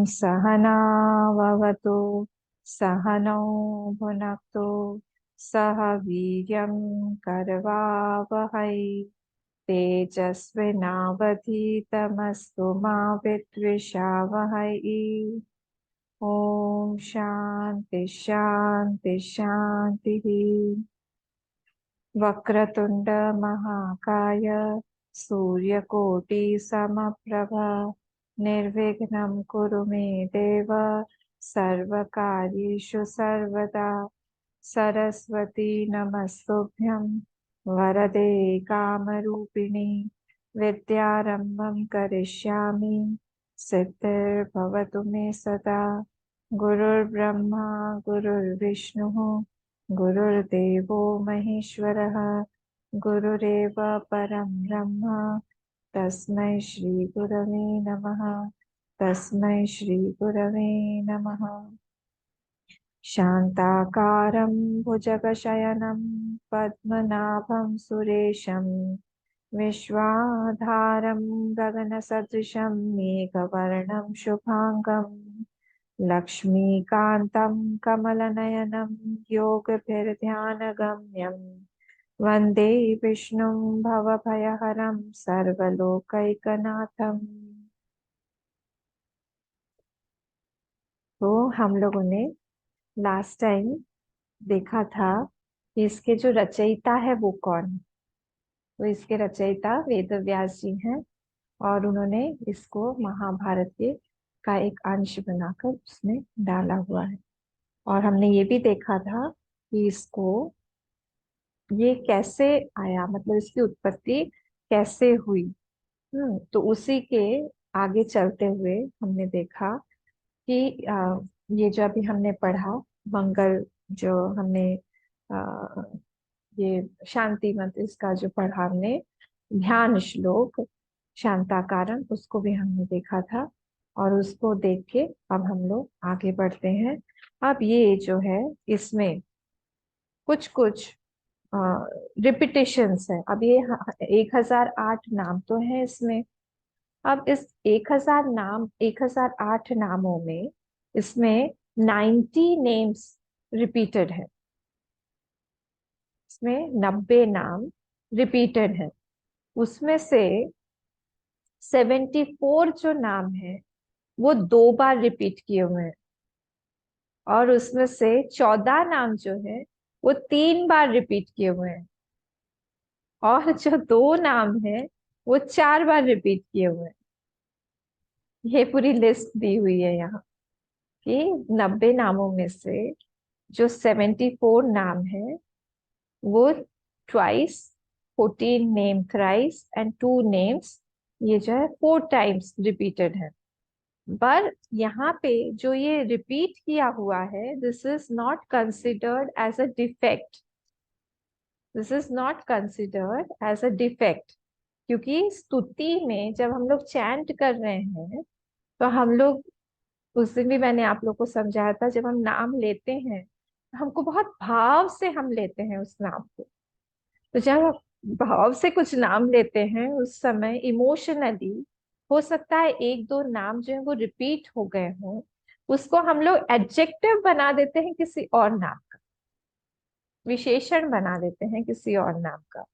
सहनाववतु सहनौ भुनक्तु सह वीर्यं करवावहै तेजस्विनावधीतमस्तु मा विद्विषावहै। ओम शांति शांति शांति। वक्रतुंड महाकाय सूर्यकोटि समप्रभा निर्विघ्नं कुरु मे देव सर्वकार्येषु सर्वदा। सरस्वती नमस्तुभ्यं वरदे कामरूपिणी विद्यारंभं करिष्यामि सिद्धिर्भवतु मे सदा। गुरुर्ब्रह्मा गुरुर्विष्णुः गुरुर्देवो महेश्वरः गुरुरेव परं ब्रह्म तस्मै श्री गुरवे नमः। तस्मै श्री गुरवे नमः। शान्ताकारं भुजगशयनं पद्मनाभं सुरेशं विश्वाधारं गगनसदृशं मेघवर्णं शुभांगं लक्ष्मीकान्तं कमलनयनं योगभिर्ध्यानगम्यं वन्दे विष्णुं भवभयहरं सर्वलोकैकनाथम्। तो हम लोगों ने लास्ट टाइम देखा था कि इसके जो रचयिता है वो कौन है। तो इसके रचयिता वेद व्यास जी हैं और उन्होंने इसको महाभारत के का एक अंश बनाकर उसमें डाला हुआ है। और हमने ये भी देखा था कि इसको ये कैसे आया, मतलब इसकी उत्पत्ति कैसे हुई। तो उसी के आगे चलते हुए हमने देखा कि ये जो अभी हमने पढ़ा मंगल, जो हमने ये शांति मंत्र इसका जो पढ़ा हमने ध्यान श्लोक शांताकारं, उसको भी हमने देखा था। और उसको देख के अब हम लोग आगे बढ़ते हैं। अब ये जो है इसमें कुछ कुछ रिपीटेशंस है। अब ये 1008 नाम तो है इसमें। अब इस 1008 नामों में इसमें 90 नेम्स रिपीटेड है। इसमें 90 नाम रिपीटेड है। उसमें से 74 जो नाम है वो 2 बार रिपीट किए हुए हैं। और उसमें से 14 नाम जो है वो 3 बार रिपीट किए हुए हैं। और जो 2 नाम है वो 4 बार रिपीट किए हुए हैं। ये पूरी लिस्ट दी हुई है यहाँ कि 90 नामों में से जो 74 नाम है वो twice, 14 name thrice and 2 names, ये जो है 4 टाइम्स रिपीटेड है। पर यहाँ पे जो ये रिपीट किया हुआ है, this is not considered as a defect. This is not considered as a defect, क्योंकि स्तुति में जब हम लोग चैंट कर रहे हैं तो हम लोग, उस दिन भी मैंने आप लोग को समझाया था, जब हम नाम लेते हैं तो हमको बहुत भाव से हम लेते हैं उस नाम को। तो जब हम भाव से कुछ नाम लेते हैं उस समय इमोशनली हो सकता है 1-2 नाम जो है वो रिपीट हो गए हों, उसको हम लोग एडजेक्टिव बना देते हैं किसी और नाम का, विशेषण बना देते हैं किसी और नाम का।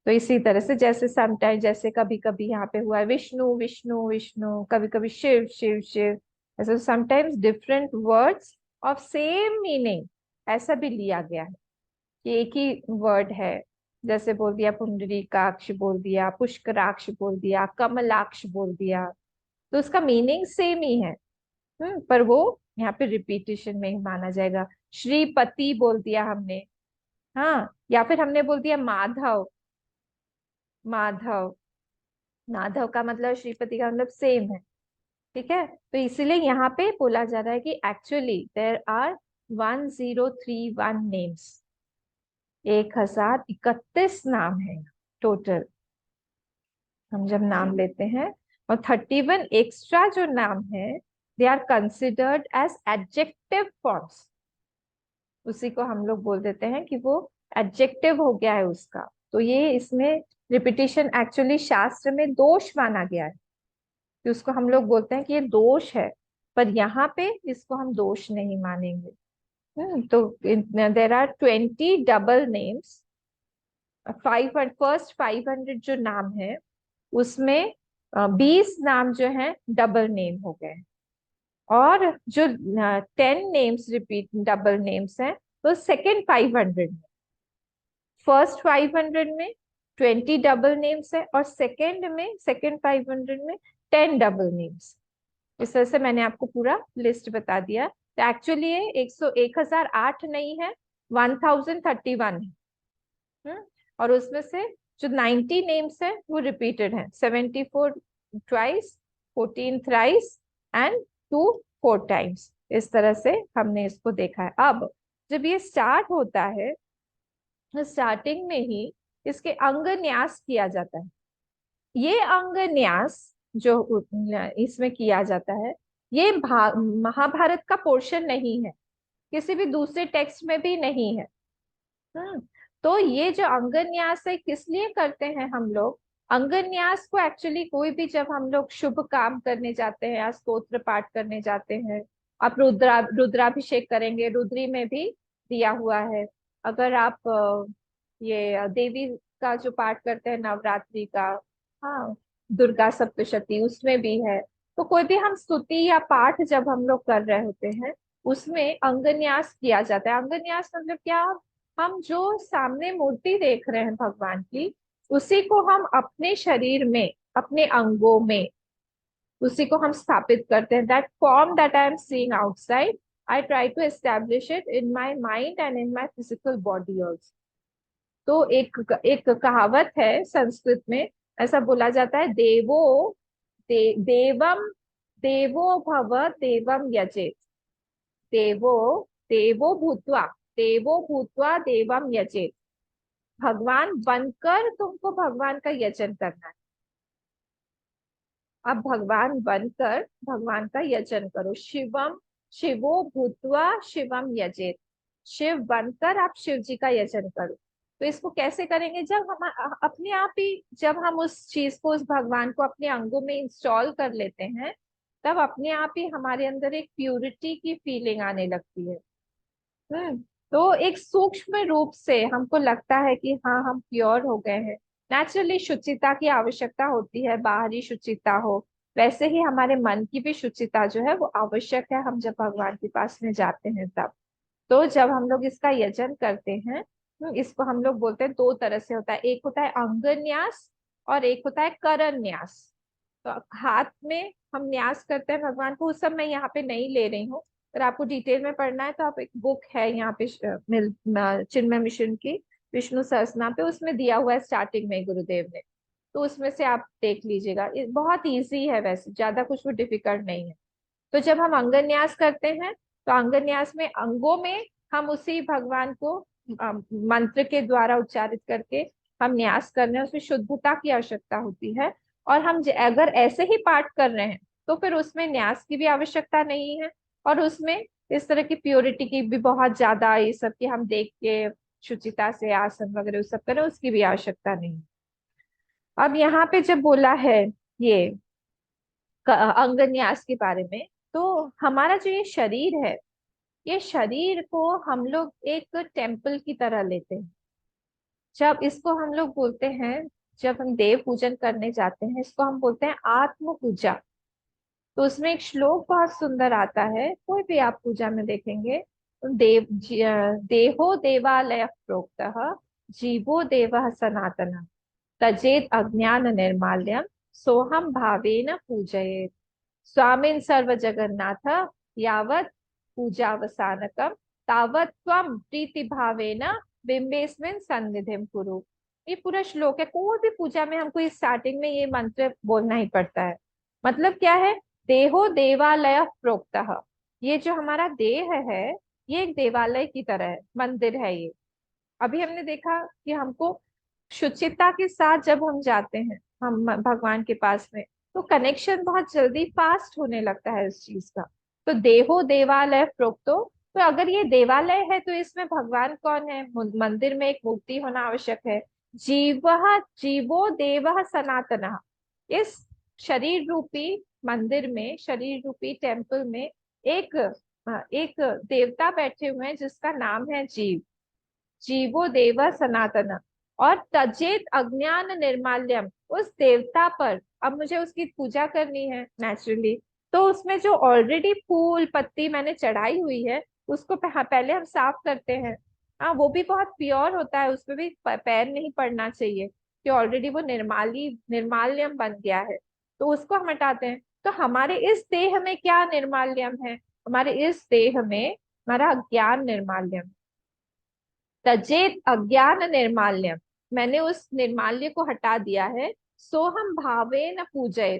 तो इसी तरह से जैसे समटाइम, जैसे कभी कभी यहाँ पे हुआ है विष्णु विष्णु विष्णु, कभी कभी शिव शिव शिव, ऐसे sometimes different words of same meaning ऐसा भी लिया गया है कि एक ही वर्ड है। जैसे बोल दिया पुंडरीकाक्ष, बोल दिया पुष्कराक्ष, बोल दिया कमलाक्ष, बोल दिया, तो उसका मीनिंग सेम ही है। पर वो यहाँ पे रिपीटिशन में ही माना जाएगा। श्रीपति बोल दिया हमने, हाँ, या फिर हमने बोल दिया माधव। माधव, माधव का मतलब श्रीपति का मतलब सेम है। ठीक है, तो इसीलिए यहाँ पे बोला जा रहा है कि एक्चुअली देर आर 1031 नेम्स, 1031 नाम है टोटल हम जब नाम लेते हैं। और 31 एक्स्ट्रा जो नाम है they are considered as adjective forms. उसी को हम लोग बोल देते हैं कि वो एडजेक्टिव हो गया है उसका। तो ये इसमें रिपीटिशन एक्चुअली शास्त्र में दोष माना गया है, कि उसको हम लोग बोलते हैं कि ये दोष है। पर यहाँ पे इसको हम दोष नहीं मानेंगे। तो देर आर 20 डबल नेम्स। 500 जो नाम है उसमें 20 नाम जो है डबल नेम हो गए। और जो 10 नेम्स रिपीट डबल नेम्स हैं तो सेकेंड 500 में, फर्स्ट 500 में 20 डबल नेम्स है और सेकेंड 500 में 10 डबल नेम्स। इस तरह से मैंने आपको पूरा लिस्ट बता दिया। तो एक्चुअली ये 1008 नहीं है, 1031 है। और उसमें से जो 90 नेम्स है वो रिपीटेड है, 74 ट्वाइस, 14 थ्राइस एंड 2 4 टाइम्स। इस तरह से हमने इसको देखा है। अब जब ये स्टार्ट होता है, स्टार्टिंग में ही इसके अंग न्यास किया जाता है। ये अंग न्यास जो इसमें किया जाता है, ये महाभारत का पोर्शन नहीं है, किसी भी दूसरे टेक्स्ट में भी नहीं है। हम्म तो ये जो अंगन्यास है किस लिए करते हैं हम लोग? अंगन्यास को एक्चुअली कोई भी, जब हम लोग शुभ काम करने जाते हैं या स्तोत्र पाठ करने जाते हैं, आप रुद्राभिषेक करेंगे, रुद्री में भी दिया हुआ है। अगर आप ये देवी का जो पाठ करते हैं नवरात्रि का, हाँ, दुर्गा सप्तशती, उसमें भी है। तो कोई भी हम स्तुति या पाठ जब हम लोग कर रहे होते हैं, उसमें अंगन्यास किया जाता है। अंगन्यास मतलब क्या? हम जो सामने मूर्ति देख रहे हैं भगवान की, उसी को हम अपने शरीर में, अपने अंगों में, उसी को हम स्थापित करते हैं। That form that I am seeing outside, I try to establish it in my mind and in my physical body also. तो एक कहावत है संस्कृत में, ऐसा बोला जाता है, देवम देवो भव देवम यजेत, देवो देवो भूत्वा देवो भूत्वा देवम यजेत। भगवान बनकर तुमको भगवान का यजन करना है। अब भगवान बनकर भगवान का यजन करो। शिवम शिवो भूत्वा शिवम यजेत। शिव बनकर आप शिव जी का यजन करो। तो इसको कैसे करेंगे? जब हम अपने आप ही, जब हम उस चीज को, उस भगवान को अपने अंगों में इंस्टॉल कर लेते हैं, तब अपने आप ही हमारे अंदर एक प्यूरिटी की फीलिंग आने लगती है। हम्म तो एक सूक्ष्म रूप से हमको लगता है कि हाँ, हम प्योर हो गए हैं। नेचुरली शुचिता की आवश्यकता होती है, बाहरी शुचिता हो, वैसे ही हमारे मन की भी शुचिता जो है वो आवश्यक है, हम जब भगवान के पास में जाते हैं तब। तो जब हम लोग इसका यजन करते हैं, इसको हम लोग बोलते हैं, दो तरह से होता है। एक होता है अंगन्यास और एक होता है करन्यास। तो हाथ में हम न्यास करते हैं भगवान को, उस सब मैं यहाँ पे नहीं ले रही हूँ। अगर आपको डिटेल में पढ़ना है तो आप, एक बुक है यहाँ पे चिन्मय मिशन की, विष्णु सहस्त्रनाम पे, उसमें दिया हुआ है स्टार्टिंग में गुरुदेव ने। तो उसमें से आप देख लीजिएगा, बहुत इजी है, वैसे ज्यादा कुछ वो डिफिकल्ट नहीं है। तो जब हम अंगन्यास करते हैं, तो अंगन्यास में अंगों में हम उसी भगवान को मंत्र के द्वारा उच्चारित करके हम न्यास कर रहे हैं। उसमें शुद्धता की आवश्यकता होती है। और हम अगर ऐसे ही पाठ कर रहे हैं तो फिर उसमें न्यास की भी आवश्यकता नहीं है। और उसमें इस तरह की प्योरिटी की भी, बहुत ज्यादा ये सब की हम देख के शुचिता से आसन वगैरह उस सब करें, उसकी भी आवश्यकता नहीं है। अब यहाँ पे जब बोला है ये अंगन्यास के बारे में, तो हमारा जो ये शरीर है, ये शरीर को हम लोग एक टेम्पल की तरह लेते हैं। जब इसको हम लोग बोलते हैं, जब हम देव पूजन करने जाते हैं, इसको हम बोलते हैं आत्म पूजा। तो उसमें एक श्लोक बहुत सुंदर आता है, कोई भी आप पूजा में देखेंगे, तो देहो देवालय प्रोक्तः, जीवो देवः सनातनः, तजेत अज्ञान निर्माल्यम, सोहम भावेन पूजयेत्, स्वामिन् सर्व जगन्नाथ, यावत् पूजावसानकम, तावत् त्वं प्रीति भावेन बिंबेस्मिन् सन्निधिं कुरु। ये पूरा श्लोक है। कोई भी पूजा में हमको इस स्टार्टिंग में ये मंत्र बोलना ही पड़ता है। मतलब क्या है? देहो देवालय प्रोक्तः, ये जो हमारा देह है, ये एक देवालय की तरह है, मंदिर है ये। अभी हमने देखा कि हमको शुचिता के साथ जब हम जाते हैं हम भगवान के पास में, तो कनेक्शन बहुत जल्दी फास्ट होने लगता है इस चीज का। तो देहो देवालय प्रोक्तो, तो अगर ये देवालय है तो इसमें भगवान कौन है? मंदिर में एक मूर्ति होना आवश्यक है। जीव जीवो देव सनातन, इस शरीर रूपी मंदिर में, शरीर रूपी टेम्पल में एक एक देवता बैठे हुए हैं जिसका नाम है जीव। जीवो देव सनातन। और तजेत अज्ञान निर्माल्यम, उस देवता पर अब मुझे उसकी पूजा करनी है नेचुरली। तो उसमें जो ऑलरेडी फूल पत्ती मैंने चढ़ाई हुई है उसको पहले हम साफ करते हैं। हाँ, वो भी बहुत प्योर होता है, उसमें भी पैर नहीं पड़ना चाहिए कि ऑलरेडी वो निर्माल्यम बन गया है। तो उसको हम हटाते हैं। तो हमारे इस देह में क्या निर्माल्यम है? हमारे इस देह में हमारा अज्ञान निर्माल्यम। तजेत अज्ञान निर्माल्यम, मैंने उस निर्माल्य को हटा दिया है। सो हम भावे न पूजय,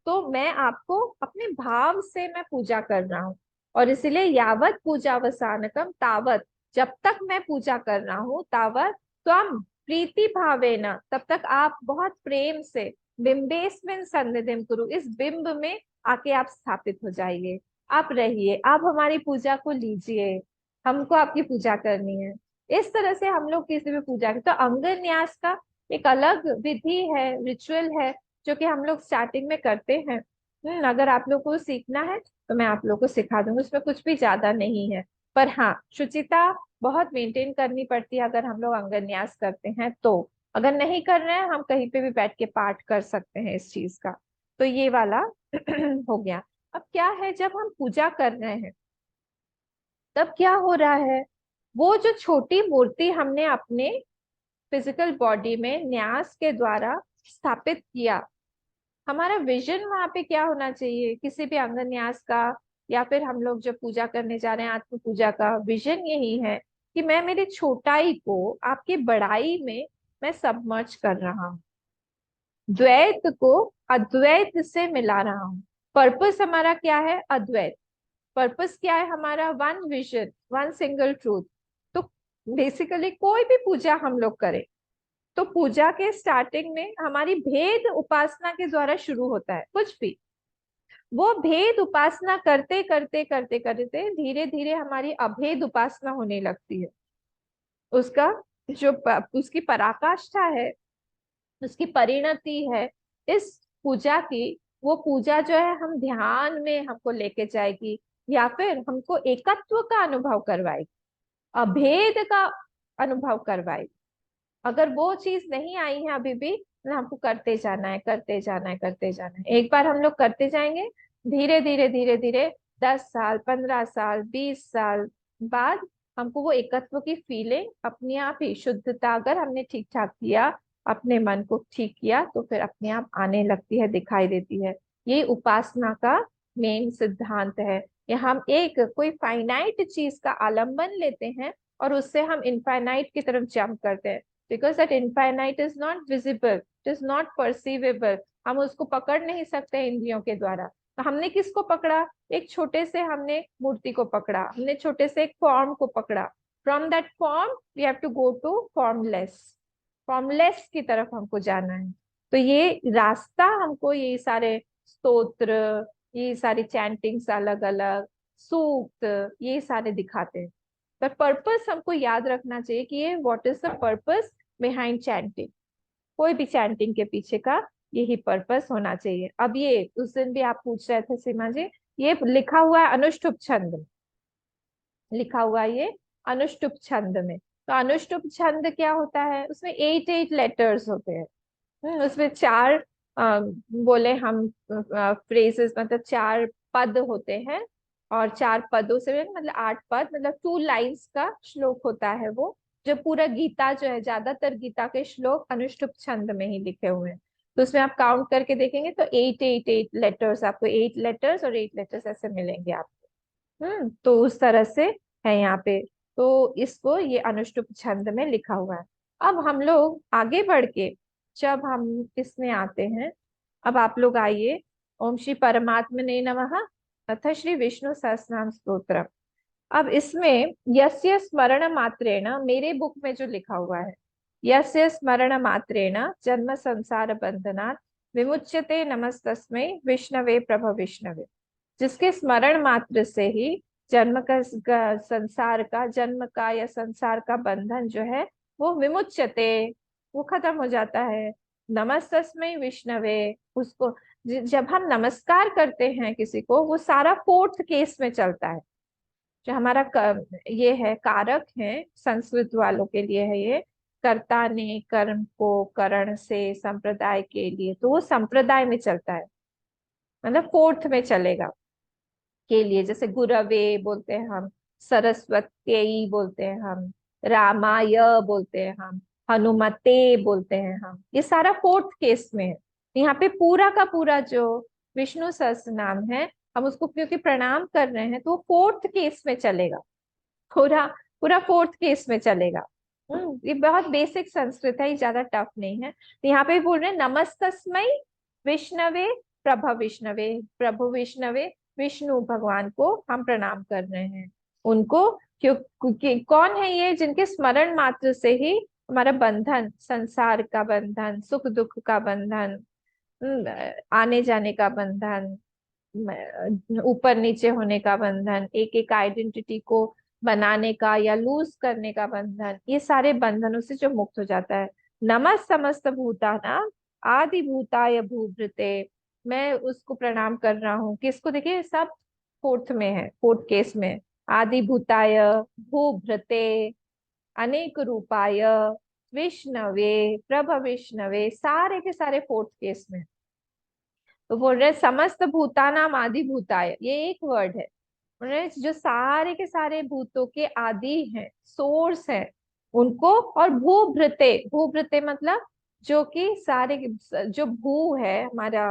तो मैं आपको अपने भाव से मैं पूजा कर रहा हूँ। और इसलिए यावत पूजावसानकम तावत, जब तक मैं पूजा कर रहा हूँ तावत त्वम प्रीति भावे न, तब तक आप बहुत प्रेम से बिंबेस्मिन सन्निधिम कुरु, इस बिंब में आके आप स्थापित हो जाइए। आप रहिए, आप हमारी पूजा को लीजिए, हमको आपकी पूजा करनी है। इस तरह से हम लोग किसी भी पूजा के, तो अंग न्यास का एक अलग विधि है, रिचुअल है, जो कि हम लोग स्टार्टिंग में करते हैं। अगर आप लोग को सीखना है तो मैं आप लोग को सिखा दूंगी, उसमें कुछ भी ज्यादा नहीं है। पर हाँ, शुचिता बहुत मेंटेन करनी पड़ती है अगर हम लोग अंग न्यास करते हैं तो। अगर नहीं कर रहे हैं, हम कहीं पे भी बैठ के पाठ कर सकते हैं इस चीज का। तो ये वाला हो गया। अब क्या है, जब हम पूजा कर रहे हैं तब क्या हो रहा है, वो जो छोटी मूर्ति हमने अपने फिजिकल बॉडी में न्यास के द्वारा स्थापित किया, हमारा विजन वहां पे क्या होना चाहिए किसी भी अंग न्यास का, या फिर हम लोग जब पूजा करने जा रहे हैं आत्म पूजा का विजन यही है कि मैं मेरी छोटाई को आपकी बड़ाई में मैं सबमर्ज कर रहा हूँ, द्वैत को अद्वैत से मिला रहा हूँ। पर्पस हमारा क्या है? अद्वैत। पर्पस क्या है हमारा? One vision, one single truth. तो बेसिकली कोई भी पूजा हम लोग करें तो पूजा के स्टार्टिंग में हमारी भेद उपासना के द्वारा शुरू होता है। कुछ भी वो भेद उपासना करते करते करते करते धीरे धीरे हमारी अभेद उपासना होने लगती है। उसका जो उसकी पराकाष्ठा है, उसकी परिणति है इस पूजा की, वो पूजा जो है हम ध्यान में हमको लेके जाएगी, या फिर हमको एकत्व का अनुभव करवाएगी, अभेद का अनुभव करवाएगी। अगर वो चीज नहीं आई है अभी भी, तो हमको करते जाना है, करते जाना है, करते जाना है। एक बार हम लोग करते जाएंगे, धीरे धीरे धीरे धीरे 10 साल, 15 साल, 20 साल बाद हमको वो एकत्व की फीलिंग अपने आप ही, शुद्धता अगर हमने ठीक ठाक किया, अपने मन को ठीक किया, तो फिर अपने आप आने लगती है, दिखाई देती है। ये उपासना का मेन सिद्धांत है। ये हम एक कोई फाइनाइट चीज का आलंबन लेते हैं और उससे हम इनफाइनाइट की तरफ जंप करते हैं, because that infinite is not visible, it is not perceivable. हम उसको पकड़ नहीं सकते इंद्रियों के द्वारा। तो हमने किसको पकड़ा? एक छोटे से हमने मूर्ति को पकड़ा, हमने छोटे से एक फॉर्म को पकड़ा। From that form we have to go to formless, formless की तरफ हमको जाना है। तो ये रास्ता हमको ये सारे स्तोत्र, ये सारी चैंटिंग्स, अलग अलग सूक्त, ये सारे दिखाते हैं। पर पर्पस हमको याद रखना चाहिए कि ये what is the purpose behind chanting. कोई भी चैंटिंग के पीछे का यही पर्पस होना चाहिए। अब ये उस दिन भी आप पूछ रहे थे सीमा जी, ये लिखा हुआ है अनुष्टुप छंद में, लिखा हुआ है ये अनुष्टुप छंद में। तो अनुष्टुप छंद क्या होता है? उसमें 8 8 लेटर्स होते हैं। उसमें चार बोले हम फ्रेजेस, मतलब 4 पद होते हैं। और 4 पदों से मतलब 8 पद, मतलब 2 लाइन्स का श्लोक होता है वो। जो पूरा गीता जो है, ज्यादातर गीता के श्लोक अनुष्टुप छंद में ही लिखे हुए हैं। तो उसमें आप काउंट करके देखेंगे तो 8 8 8 लेटर्स, आपको 8 लेटर्स और 8 लेटर्स ऐसे मिलेंगे आपको। तो उस तरह से है यहाँ पे। तो इसको ये अनुष्टुप छंद में लिखा हुआ है। अब हम लोग आगे बढ़ के जब हम इसमें आते हैं, अब आप लोग आइए, ओम श्री परमात्मने नमः तथा श्री विष्णु सहस्रनाम स्तोत्र। अब इसमें यस्य स्मरण मात्रेण, मेरे बुक में जो लिखा हुआ है, यस्य स्मरण मात्रेण जन्म संसार बंधनात् विमुच्यते नमस्तस्मै विष्णवे प्रभ विष्णवे। जिसके स्मरण मात्र से ही जन्म संसार का, जन्म का या संसार का बंधन जो है वो विमुच्यते, वो खत्म हो जाता है। नमस्तस्मै विष्णवे, उसको जब हम नमस्कार करते हैं किसी को, वो सारा फोर्थ केस में चलता है। जो हमारा ये है कारक है, संस्कृत वालों के लिए है ये, कर्ता ने कर्म को करण से संप्रदाय के लिए, तो वो संप्रदाय में चलता है, मतलब फोर्थ में चलेगा के लिए। जैसे गुरवे बोलते हैं हम, सरस्वत्यई बोलते हैं हम, रामाय बोलते हैं हम, हनुमते बोलते हैं हम, ये सारा फोर्थ केस में है। यहाँ पे पूरा का पूरा जो विष्णु सहस्त्र नाम है, हम उसको क्योंकि प्रणाम कर रहे हैं तो वो फोर्थ केस में चलेगा, पूरा पूरा फोर्थ केस में चलेगा। ये बहुत बेसिक संस्कृत है, ये ज्यादा टफ नहीं है। तो यहाँ पे बोल रहे हैं नमस्तस्मै विष्णवे प्रभ विष्णवे, प्रभु विष्णवे, विष्णु भगवान को हम प्रणाम कर रहे हैं। उनको क्योंकि कौन है ये, जिनके स्मरण मात्र से ही हमारा बंधन, संसार का बंधन, सुख दुख का बंधन, आने जाने का बंधन, ऊपर नीचे होने का बंधन, एक एक आइडेंटिटी को बनाने का या लूज करने का बंधन, ये सारे बंधनों से जो मुक्त हो जाता है। नमः समस्त भूतानां आदि भूताय भूभृते, मैं उसको प्रणाम कर रहा हूँ। किसको? देखिए सब फोर्थ में है, फोर्थ केस में। आदि भूताय भूभृते अनेक रूपाय विष्णवे प्रभ विष्णवे, सारे के सारे फोर्थ केस में। तो बोल रहे समस्त भूतानाम आदि भूताय, ये एक वर्ड है। बोल रहे जो सारे के सारे भूतों के आदि हैं, सोर्स है उनको। और भूभृते, भूभृते मतलब जो कि सारे जो भू है हमारा,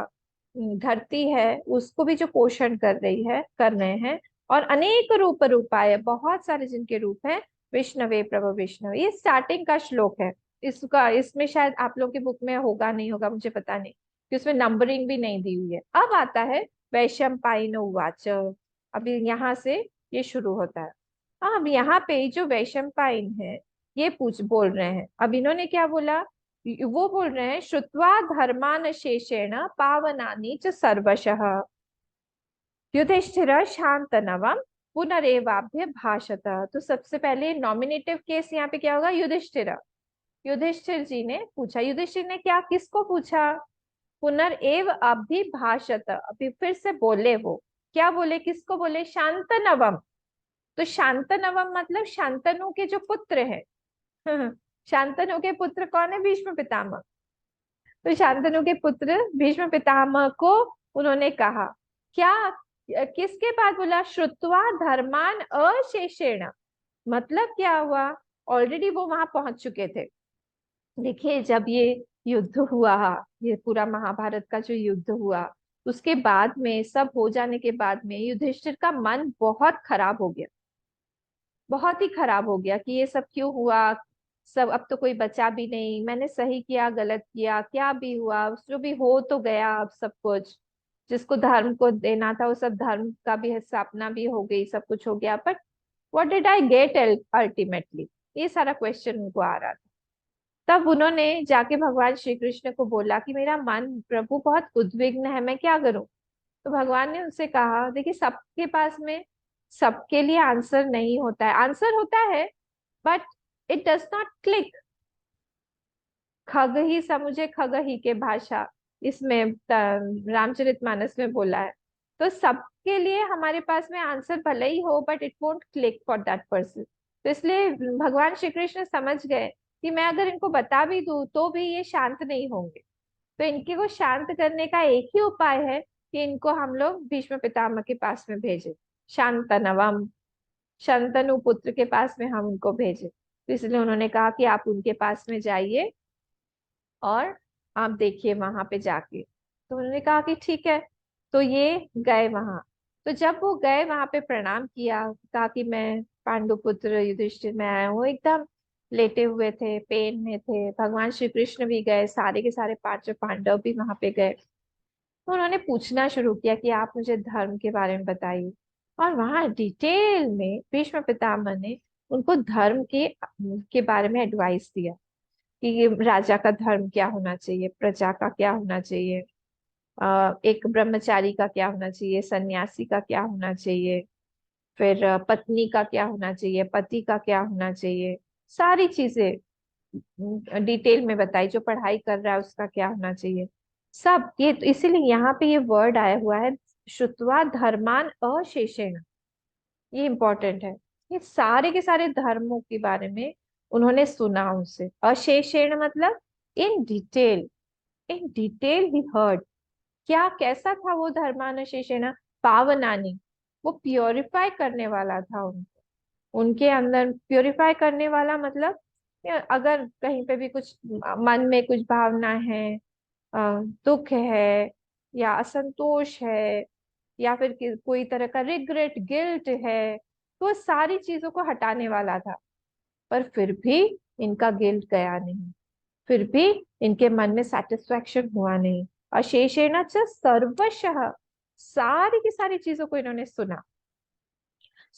धरती है, उसको भी जो पोषण कर रही है, कर रहे हैं। और अनेक रूप रूपाय, बहुत सारे जिनके रूप हैं, विष्णवे प्रभु विष्णवे, ये स्टार्टिंग का श्लोक है। इसका इसमें शायद आप लोग की बुक में होगा नहीं होगा मुझे पता नहीं, कि उसमें नंबरिंग भी नहीं दी हुई है। अब आता है वैशंपायन उवाच, अभी यहाँ से ये शुरू होता है। अब यहाँ पे जो वैशंपायन है, ये पूछ बोल रहे हैं। अब इन्होंने क्या बोला? वो बोल रहे हैं श्रुत्वा धर्मान शेषेण पावनानि च सर्वशः युधिष्ठिर शांतनवम पुनरेवाभ्य भाषत। तो सबसे पहले नॉमिनेटिव केस यहाँ पे क्या होगा? युधिष्ठिर, युधिष्ठिर जी ने पूछा। युधिष्ठिर ने क्या, किसको पूछा? पुनरेव अभिभाषत, अभी फिर से बोले। वो क्या बोले? किसको बोले? शांतनवम। तो शांतनवम मतलब शांतनु के जो पुत्र है शांतनु के पुत्र कौन है? भीष्म पितामह। तो शांतनु के पुत्र भीष्म पितामह को उन्होंने कहा क्या, किसके बाद बोला? श्रुत्वा धर्मान अशेषेण, मतलब क्या हुआ? ऑलरेडी वो वहां पहुंच चुके थे। देखिए जब ये युद्ध हुआ, ये पूरा महाभारत का जो युद्ध हुआ, उसके बाद में, सब हो जाने के बाद में, युधिष्ठिर का मन बहुत खराब हो गया, बहुत ही खराब हो गया कि ये सब क्यों हुआ। सब, अब तो कोई बचा भी नहीं, मैंने सही किया गलत किया, क्या भी हुआ, जो भी हो तो गया। अब सब कुछ जिसको धर्म को देना था वो सब, धर्म का भी स्थापना भी हो गई, सब कुछ हो गया, but what did I get ultimately, ये सारा क्वेश्चन उनको आ रहा था। तब उन्होंने जाके भगवान श्री कृष्ण को बोला कि मेरा मन प्रभु बहुत उद्विग्न है, मैं क्या करूं? तो भगवान ने उनसे कहा देखिए सबके पास में, सबके लिए आंसर नहीं होता है, आंसर होता है but it does not click. खग ही समुझे खग ही के भाषा, इसमें रामचरितमानस में बोला है। तो सबके लिए हमारे पास में आंसर भले ही हो, but it won't click for that person. तो इसलिए भगवान श्री कृष्ण समझ गए कि मैं अगर इनको बता भी दूं तो भी ये शांत नहीं होंगे। तो इनके को शांत करने का एक ही उपाय है कि इनको हम लोग भीष्म पितामह के पास में भेजें, शांतनवम, शंतनु पुत्र के पास में हम उनको भेजें। तो इसलिए उन्होंने कहा कि आप उनके पास में जाइए और आप देखिए वहां पे जाके। तो उन्होंने कहा कि ठीक है। तो ये गए वहां। तो जब वो गए वहां पे, प्रणाम किया, कहा कि मैं पांडुपुत्र युधिष्ठिर, मैं आया हूँ, एकदम लेटे हुए थे, पेन में थे। भगवान श्री कृष्ण भी गए, सारे के सारे पांचों पांडव भी वहां पे गए। तो उन्होंने पूछना शुरू किया कि आप मुझे धर्म के बारे में बताइए। और वहां डिटेल में भीष्म पितामह ने उनको धर्म के बारे में एडवाइस दिया कि ये राजा का धर्म क्या होना चाहिए, प्रजा का क्या होना चाहिए, एक ब्रह्मचारी का क्या होना चाहिए, सन्यासी का क्या होना चाहिए, फिर पत्नी का क्या होना चाहिए, पति का क्या होना चाहिए, सारी चीजें डिटेल में बताई। जो पढ़ाई कर रहा है उसका क्या होना चाहिए, सब ये तो इसीलिए यहाँ पे ये वर्ड आया हुआ है, श्रुत्वा धर्मान अशेषेण। ये इंपॉर्टेंट है। ये सारे के सारे धर्मों के बारे में उन्होंने सुना उनसे, अशेषेण मतलब in detail. In detail he heard. क्या कैसा था वो धर्मानुशेषेण? पावनानी, वो प्योरीफाई करने वाला था उनको। उनके अंदर प्योरीफाई करने वाला मतलब, या अगर कहीं पे भी कुछ मन में कुछ भावना है, अ, दुख है या असंतोष है, या फिर कोई तरह का रिग्रेट गिल्ट है, तो वो सारी चीजों को हटाने वाला था। पर फिर भी इनका गिल्ट गया नहीं, फिर भी इनके मन में सेटिस्फेक्शन हुआ नहीं। अशेषेण च सर्वशः, सारी की सारी चीजों को इन्होंने सुना।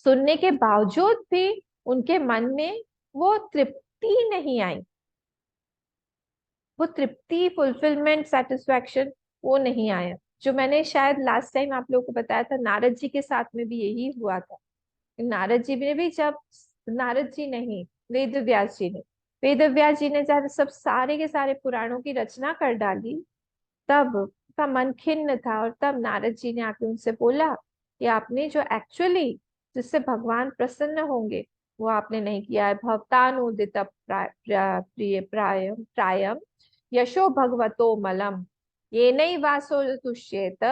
सुनने के बावजूद भी उनके मन में वो तृप्ति नहीं आई। वो तृप्ति, फुलफिलमेंट, सेटिस्फैक्शन, वो नहीं आया। जो मैंने शायद लास्ट टाइम आप लोगों को बताया था, नारद जी के साथ में भी यही हुआ था। नारद जी ने भी जब, नारद जी नहीं, वेद व्यास जी ने, वेद व्यास जी ने जब सब सारे के सारे पुराणों की रचना कर डाली, तब का मन खिन्न था, और तब नारद जी ने आके उनसे बोला कि आपने जो एक्चुअली, जिससे भगवान प्रसन्न होंगे, वो आपने नहीं किया है। भवतानुदित प्रिय प्रायम प्रायम यशो भगवतो मलम, ये नहीं वासो तुष्येत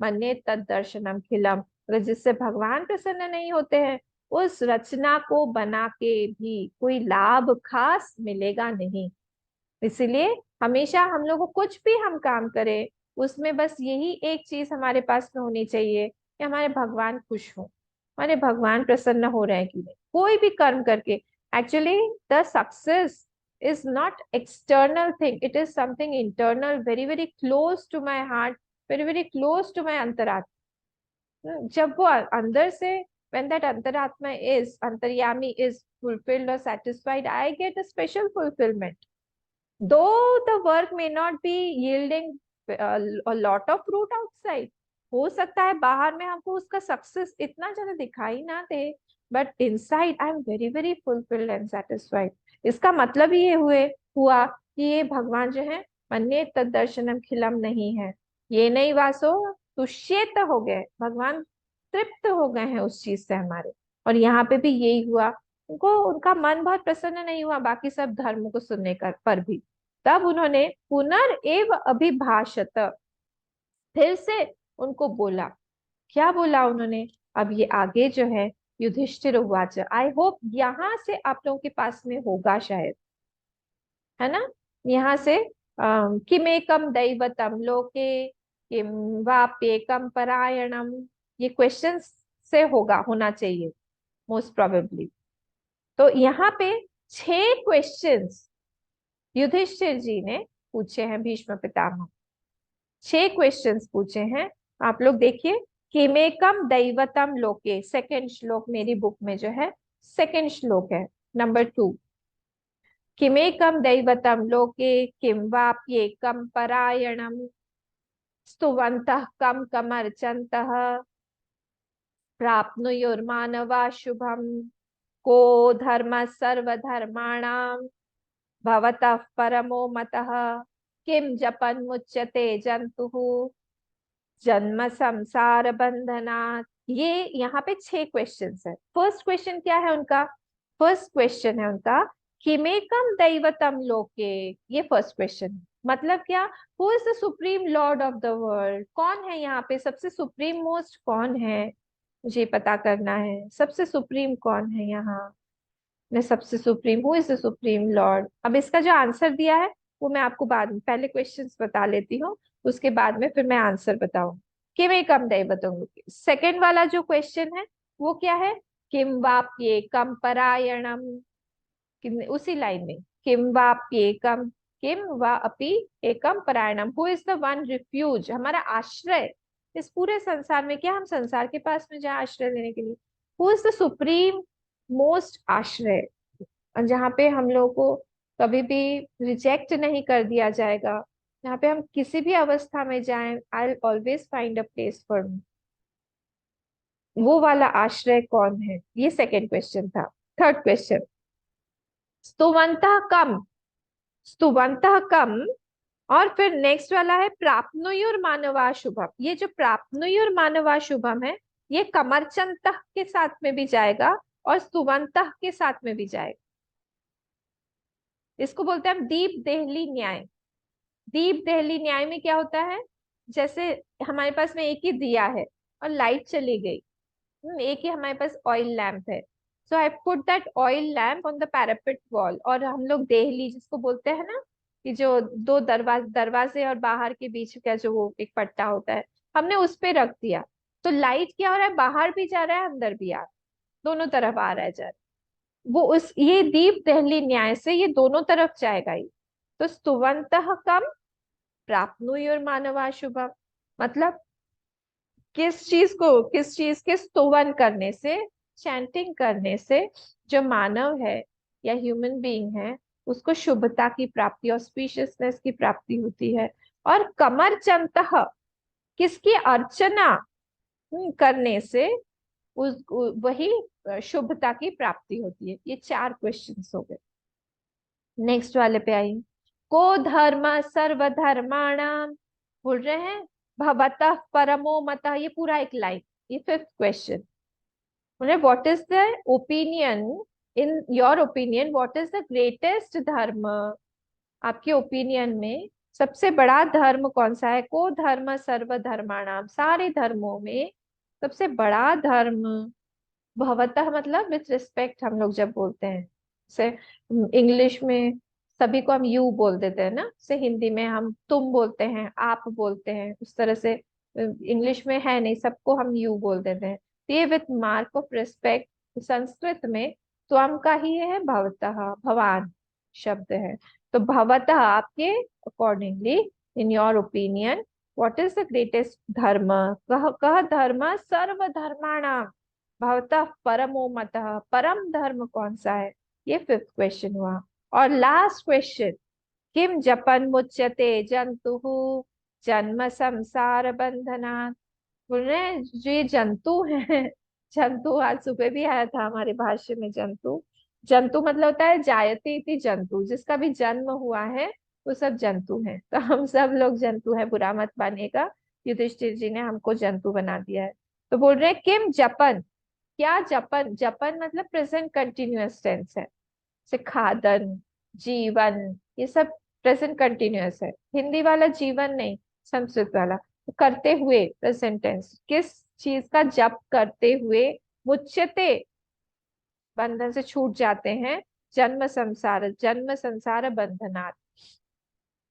मन्ये तद दर्शनम खिलम। अगर जिससे भगवान प्रसन्न नहीं होते हैं, उस रचना को बना के भी कोई लाभ खास मिलेगा नहीं। इसलिए हमेशा हम लोग को कुछ भी हम काम करें, उसमें बस यही एक चीज हमारे पास में होनी चाहिए कि हमारे भगवान खुश हो, हमारे भगवान प्रसन्न हो रहे हैं कि नहीं, कोई भी कर्म करके। Actually the success is not external thing, it is something internal, very very close to my heart, very very close to my अंतरात्मा। जब वो अंदर से, when that antaratma is, antaryami is fulfilled or satisfied, I get a special fulfillment. Though the work may not be yielding a lot of fruit outside, हो सकता है बाहर में हमको उसका सक्सेस इतना ज्यादा दिखाई ना दे, but inside I am very very fulfilled and satisfied. इसका मतलब ये हुआ कि ये भगवान जो है, मन्ये तद दर्शनम खिलम नहीं है, ये नहीं वासो तुष्येत हो गए, भगवान तृप्त हो गए हैं उस चीज से हमारे। और यहाँ पे भी यही हुआ, उनको उनका मन बहुत प्रसन्न नहीं हुआ बाकी सब धर्मों को सुनने का पर भी। तब उन्होंने पुनर्एव अभिभाषत, फिर से उनको बोला। क्या बोला उन्होंने? अब ये आगे जो है, युधिष्ठिर उवाच, आई होप यहाँ से आप लोगों के पास में होगा शायद, है ना? यहाँ से किमेकम दैवतम लोके किम वाप्येकम परायणम, ये क्वेश्चन से होगा, होना चाहिए मोस्ट प्रोबेबली। तो यहाँ पे 6 क्वेश्चंस युधिष्ठिर जी ने पूछे हैं भीष्म पितामह। 6 क्वेश्चंस पूछे हैं। आप लोग देखिए, किमेकम दैवतम लोके, सेकंड श्लोक मेरी बुक में जो है, सेकंड श्लोक है, नंबर 2। किमेकम दैवतम लोके किम वाप्येकम परायणम स्तुवन्तः कम कमर्चन्तः प्राप्नुयुर्मानवा शुभम को धर्म सर्वधर्माणां भवतः परमो मतः किम जपन मुच्यते जंतु जन्म संसार बंधनात्। ये यहाँ पे 6 क्वेश्चंस है। फर्स्ट क्वेश्चन क्या है उनका? फर्स्ट क्वेश्चन है उनका, किमेकम दैवतम लोके। ये फर्स्ट क्वेश्चन है। मतलब क्या? Who is the supreme Lord of the world? कौन है यहाँ पे सबसे सुप्रीम मोस्ट? कौन है, मुझे पता करना है। सबसे सुप्रीम कौन है यहाँ? ने सबसे supreme, who is the supreme Lord. अब इसका जो आंसर दिया है वो मैं आपको बाद में, पहले क्वेश्चंस बता लेती हूँ, उसके बाद में फिर मैं आंसर बताऊं। किम एकम दैवतम। सेकंड वाला जो क्वेश्चन है वो क्या है? किम वाप्येकम परायणम। उसी लाइन में, किम वाप्येकम, किम वा अपि एकम परायणम, who is the one refuge, हमारा आश्रय इस पूरे संसार में। क्या हम संसार के पास में जाए आश्रय लेने के लिए? Who is the supreme most आश्रय, जहाँ पे हम लोगों को कभी भी रिजेक्ट नहीं कर दिया जाएगा, जहाँ पे हम किसी भी अवस्था में जाएं, I always find a place for me. वो वाला आश्रय कौन है? ये सेकंड क्वेश्चन था। थर्ड क्वेश्चन, स्तुवंतः कम, स्तुवंतः कम और फिर नेक्स्ट वाला है प्राप्नुयुर मानवा शुभम। ये जो प्राप्नुयुर मानवा शुभम है, ये कमरचंतः के साथ में भी जाएगा और स्तुवंतः के साथ में भी जाएगा। इसको बोलते हैं हम दीप देहली न्याय। दीप देहली न्याय में क्या होता है, जैसे हमारे पास में एक ही दिया है और लाइट चली गई। एक ही हमारे पास ऑयल लैंप है, so I put that oil lamp on the parapet wall, और हम लोग देहली जिसको बोलते हैं ना, कि जो दो दरवाजे और बाहर के बीच का जो वो एक पट्टा होता है, हमने उस पे रख दिया। तो लाइट क्या हो रहा है, बाहर भी जा रहा है अंदर भी आ रहा है, दोनों तरफ आ रहा है जा रहा है। वो उस ये दीप दहली न्याय से ये दोनों तरफ जाएगा ही। तो स्तुवंतः कम प्राप्नुयुर मानवा शुभम, मतलब किस चीज के स्तुवन करने से, चैंटिंग करने से जो मानव है या ह्यूमन बीइंग है, उसको शुभता की प्राप्ति, ऑस्पिशियसनेस की प्राप्ति होती है। और कमर चंतः, किसकी अर्चना करने से वही शुभता की प्राप्ति होती है। ये 4 क्वेश्चंस हो गए। नेक्स्ट वाले पे आइए। को धर्म सर्वधर्माणाम, बोल रहे हैं भवतः परमो मतः, ये पूरा एक लाइन। ये 5th क्वेश्चन, बोल रहे what is the opinion, in your opinion what is the greatest धर्म, आपके ओपिनियन में सबसे बड़ा धर्म कौन सा है। को धर्म सर्वधर्माणाम, सारे धर्मों में सबसे बड़ा धर्म। भवतः मतलब विथ रिस्पेक्ट हम लोग जब बोलते हैं, से इंग्लिश में सभी को हम यू बोल देते हैं ना, से हिंदी में हम तुम बोलते हैं, आप बोलते हैं, उस तरह से इंग्लिश में है नहीं, सबको हम यू बोल देते हैं। तो ये with mark of respect Sanskrit में त्वम का ही है भवतः, भवान शब्द है। तो भवतः आपके accordingly, in your opinion, what is the greatest धर्म, कह कह धर्म सर्वधर्माणाम भवतः परमो मतः, परम धर्म कौन सा है। ये 5th क्वेश्चन हुआ। और लास्ट क्वेश्चन, किम जपन मुच्यते जंतु जन्म संसार बंधनात्, बोल रहे हैं जो ये जंतु हैं जंतु, आज सुबह भी आया था हमारे भाष्य में जंतु। जंतु मतलब होता है जायते इति जंतु, जिसका भी जन्म हुआ है वो सब जंतु हैं। तो हम सब लोग जंतु हैं, बुरा मत मानिएगा, युधिष्ठिर जी ने हमको जंतु बना दिया है। तो बोल रहे हैं किम जपन, क्या जपन, जपन मतलब प्रेजेंट कंटिन्यूअस टेंस है, से खादन, जीवन, ये सब प्रेजेंट कंटिन्यूअस है। हिंदी वाला जीवन नहीं, संस्कृत वाला। तो करते हुए प्रेजेंट टेंस, किस चीज का जप करते हुए मुच्यते, बंधन से छूट जाते हैं, जन्म संसार बंधनात्,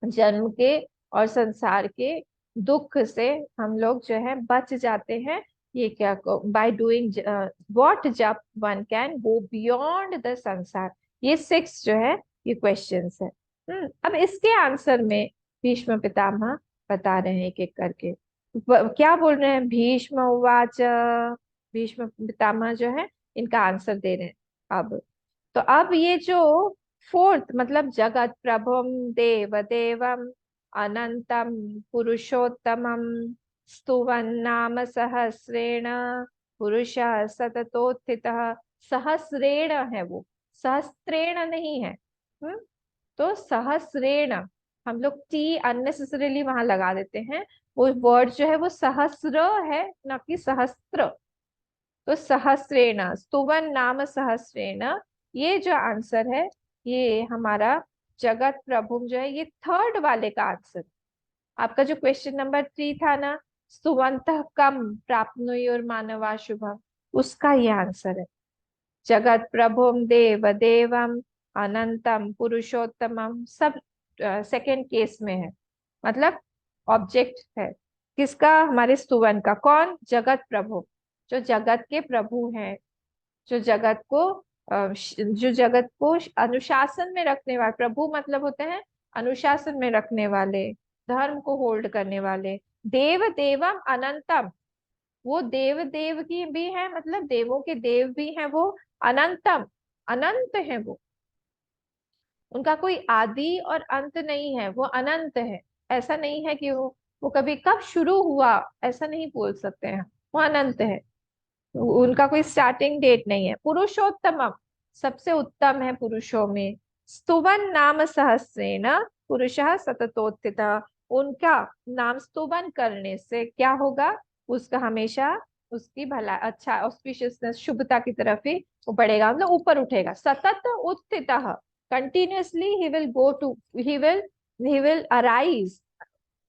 जन्म के और संसार के दुख से हम लोग जो है बच जाते हैं। ये क्या, बाय डूइंग व्हाट जब one can go beyond the संसार। ये 6 जो है ये क्वेश्चंस है। अब इसके आंसर में भीष्म पितामह बता रहे हैं एक एक करके। क्या बोल रहे हैं, भीष्म उवाच, भीष्म पितामह जो है इनका आंसर दे रहे हैं अब। तो अब ये जो 4th मतलब जगत प्रभुम देव देवम अनंतम पुरुषोत्तमम स्तुवन्नाम सहस्रेण पुरुष सततोत्थितः, सहस्रेण है वो, सहस्त्रेण नहीं है। तो सहस्रेण, हम लोग टी अननेसेसरीली वहां लगा देते हैं, वो वर्ड जो है वो सहस्र है, न कि सहस्त्र। तो सहस्रेण स्तुवन नाम सहस्रेण, ये जो आंसर है ये हमारा जगत प्रभु जो है, ये 3rd वाले का आंसर। आपका जो क्वेश्चन नंबर 3 था ना, स्तुवंतः कम प्राप्नुयुर मानवा शुभम, उसका ये आंसर है। जगत प्रभुम देव देवम अनंतम पुरुषोत्तमम, सब 2nd केस में है, मतलब ऑब्जेक्ट है किसका, हमारे स्तुवन का। कौन, जगत प्रभु, जो जगत के प्रभु हैं, जो जगत को जो जगत को अनुशासन में रखने वाले, प्रभु मतलब होते हैं अनुशासन में रखने वाले, धर्म को होल्ड करने वाले। देव देवम अनंतम, वो देव देव की भी है, मतलब देवों के देव भी हैं वो। अनंतम, अनंत है वो, उनका कोई आदि और अंत नहीं है, वो अनंत है। ऐसा नहीं है कि वो कभी कब शुरू हुआ, ऐसा नहीं बोल सकते हैं, वो अनंत है, उनका कोई स्टार्टिंग डेट नहीं है। पुरुषोत्तमम, सबसे उत्तम है पुरुषों में। स्तुवन नाम सहस्रेण पुरुषः सततोत्थितः, उनका नाम स्तुवन करने से क्या होगा, उसका हमेशा उसकी भला अच्छा ऑस्पिशियसनेस शुभता की तरफ ही वो बढ़ेगा, मतलब ऊपर उठेगा। सतत उत्थितः, continuously he will arise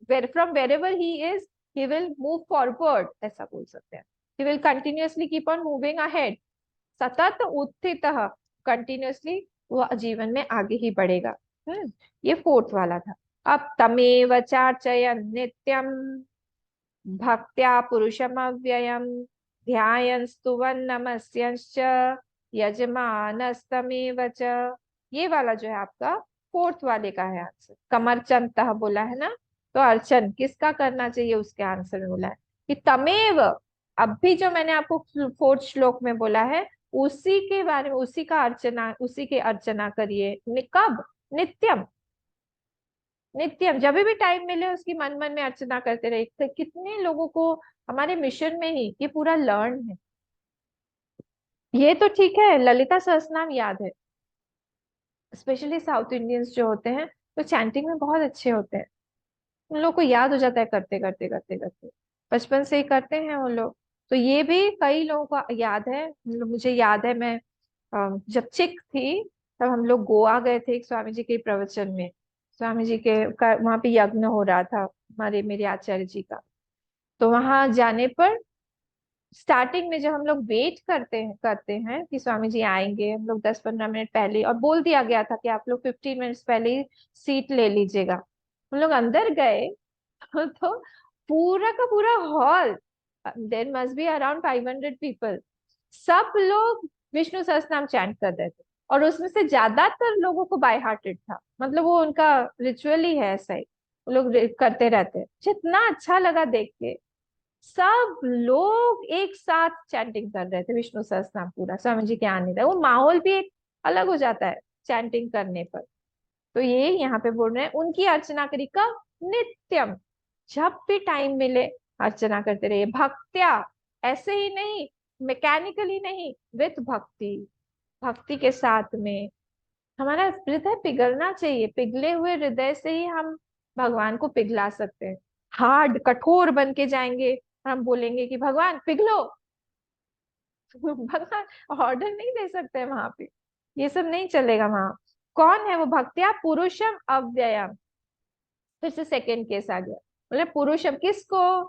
where from wherever he is, he will move forward, ऐसा बोल सकते हैं। he will continuously keep on moving ahead। सतत उत्थितः, कंटिन्यूअसली वो जीवन में आगे ही बढ़ेगा। ये फोर्थ वाला था। अब तमेव चार्चयन् नित्यम भक्त्या पुरुषमव्ययम् ध्यायन् स्तुवन् नमस्यंश्च यजमानस्तमेव च। ये वाला जो है आपका फोर्थ वाले का है आंसर। कमरचंतः बोला है ना, तो अर्चन किसका करना चाहिए उसके आंसर में बोला है कि तमेव। अब भी जो मैंने आपको फोर्थ श्लोक में बोला है उसी के बारे में, उसी का अर्चना, उसी के अर्चना करिए। कब? नित्यम। नित्यम जब भी टाइम मिले उसकी मन मन में अर्चना करते रहे। तो कितने लोगों को हमारे मिशन में ही ये पूरा लर्न है। ये तो ठीक है, ललिता सहस्त्रनाम याद है, स्पेशली साउथ इंडियंस जो होते हैं तो चैंटिंग में बहुत अच्छे होते हैं। उन लोग को याद हो जाता है करते करते करते करते, बचपन से ही करते हैं वो लोग। तो ये भी कई लोगों को याद है। मुझे याद है, मैं जब चिक थी तब हम लोग गोवा गए थे एक स्वामी जी के प्रवचन में। स्वामी जी के वहां पे यज्ञ हो रहा था हमारे मेरे आचार्य जी का। तो वहां जाने पर स्टार्टिंग में जब हम लोग वेट करते हैं कि स्वामी जी आएंगे, हम लोग 10-15 मिनट पहले, और बोल दिया गया था कि आप लोग 15 मिनट्स पहले ही सीट ले लीजिएगा। हम लोग अंदर गए तो पूरा का पूरा hall, there must be around 500 people, सब लोग विष्णु सहस्त्रनाम चैंट कर रहे थे। और उसमें से ज्यादातर लोगों को बाय हार्टेड था, मतलब वो उनका रिचुअल ही है, ऐसा ही वो लोग करते रहते हैं। जितना अच्छा लगा देख के, सब लोग एक साथ चैंटिंग कर रहे थे विष्णु सहस्त्रनाम पूरा, स्वामी जी के आने तक। वो माहौल भी एक अलग हो जाता है चैंटिंग करने पर। तो ये यहाँ पे बोल रहे हैं उनकी अर्चना करी कब? नित्यम, जब भी टाइम मिले अर्चना करते रहिए। भक्त्या, ऐसे ही नहीं, मैकेनिकली नहीं, विथ भक्ति, भक्ति के साथ में। हमारा हृदय पिघलना चाहिए, पिघले हुए हृदय से ही हम भगवान को पिघला सकते हैं। हार्ड कठोर बन के जाएंगे, हम बोलेंगे कि भगवान पिघलो, भगवान ऑर्डर नहीं दे सकते वहां पे, ये सब नहीं चलेगा वहां। कौन है वो? भक्त्या पुरुषम अव्ययम। फिर से सेकंड केस आ गया, बोले पुरुषम किसको?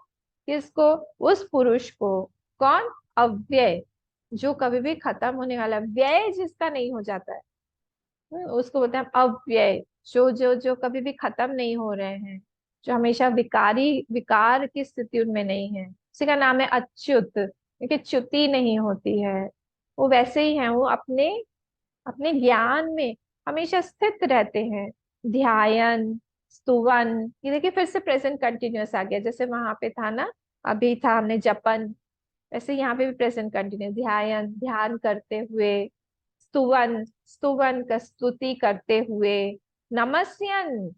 किसको? उस पुरुष को। कौन? अव्यय, जो कभी भी खत्म होने वाला, व्यय जिसका नहीं हो जाता है, उसको बोलते हैं अव्यय। जो जो जो कभी भी खत्म नहीं हो रहे हैं, जो हमेशा विकार की स्थिति उनमें नहीं है, उसी का नाम है अच्युत, क्योंकि च्युति नहीं होती है। वो वैसे ही है, वो अपने अपने ज्ञान में हमेशा स्थित रहते हैं। ध्यान, स्तुवन, ये देखिए फिर से प्रेजेंट कंटिन्यूअस आ गया, जैसे वहां पे था ना, अभी था हमने जपन, वैसे यहाँ पे भी प्रेजेंट कंटिन्यूअस। ध्यान, ध्यान करते हुए। स्तुवन, स्तुवन का स्तुति करते हुए। नमस्यन,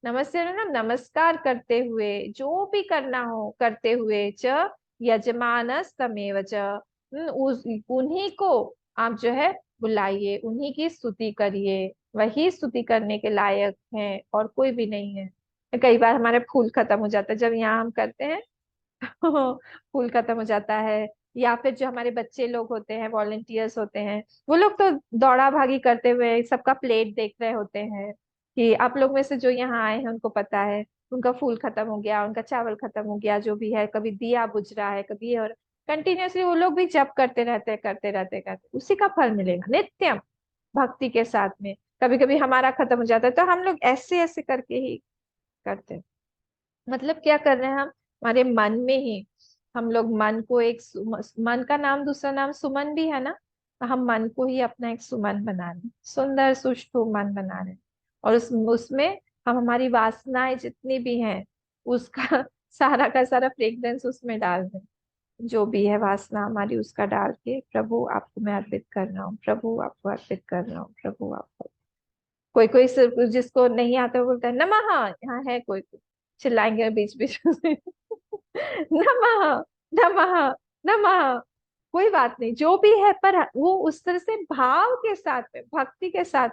नमस्यन ना नमस्कार करते हुए, जो भी करना हो करते हुए। च यजमानस तमेव च, उन्हीं को आप जो है बुलाइए, उन्हीं की स्तुति करिए, वही स्तुति करने के लायक हैं और कोई भी नहीं है। कई बार हमारे फूल खत्म हो जाता है जब यहाँ हम करते हैं फूल खत्म हो जाता है। या फिर जो हमारे बच्चे लोग होते हैं, वॉलंटियर्स होते हैं, वो लोग तो दौड़ा भागी करते हुए सबका प्लेट देख रहे होते हैं कि आप लोग में से जो यहाँ आए हैं उनको पता है उनका फूल खत्म हो गया, उनका चावल खत्म हो गया, जो भी है, कभी दिया बुझ रहा है, कभी ये, और कंटिन्यूअसली वो लोग भी जप करते रहते हैं, करते रहते करते, उसी का फल मिलेगा नित्यम भक्ति के साथ में। कभी कभी हमारा खत्म हो जाता है तो हम लोग ऐसे ऐसे करके ही करते हैं। मतलब क्या कर रहे हैं हम? हमारे मन में ही हम लोग मन को एक मन का नाम, दूसरा नाम सुमन भी है ना, तो हम मन को ही अपना एक सुमन बना रहे हैं, सुंदर सुष्ठु मन बना रहे हैं। और उसमें हम हमारी वासनाएं जितनी भी हैं उसका सारा का सारा फ्रेग्रेंस उसमें डाल रहे हैं। जो भी है वासना हमारी उसका डाल के, प्रभु आपको मैं अर्पित कर रहा हूँ, प्रभु आपको अर्पित कर रहा हूँ, प्रभु आपको। कोई कोई सिर्फ जिसको नहीं आता वो बोलता है नमः, यहाँ है कोई कोई चिल्लाएंगे बीच बीच में नमः, नमः, नमः। कोई बात नहीं, जो भी है, पर वो उस तरह से भाव के साथ में, भक्ति के साथ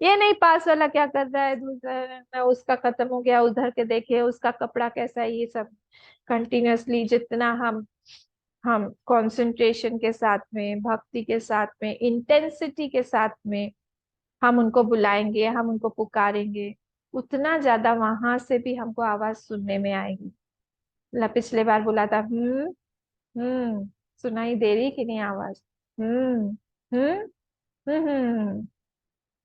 ये नहीं पास वाला क्या कर रहा है, दूसरा ना उसका खत्म हो गया, उधर के देखे उसका कपड़ा कैसा है, ये सब कंटिन्यूअसली जितना हम कंसंट्रेशन के साथ में, भक्ति के साथ में, इंटेंसिटी के साथ में हम उनको बुलाएंगे, हम उनको पुकारेंगे, उतना ज्यादा वहां से भी हमको आवाज सुनने में आएगी। पिछले बार बोला था, हम्म, सुनाई दे रही कि नहीं आवाज? हम्म हम्म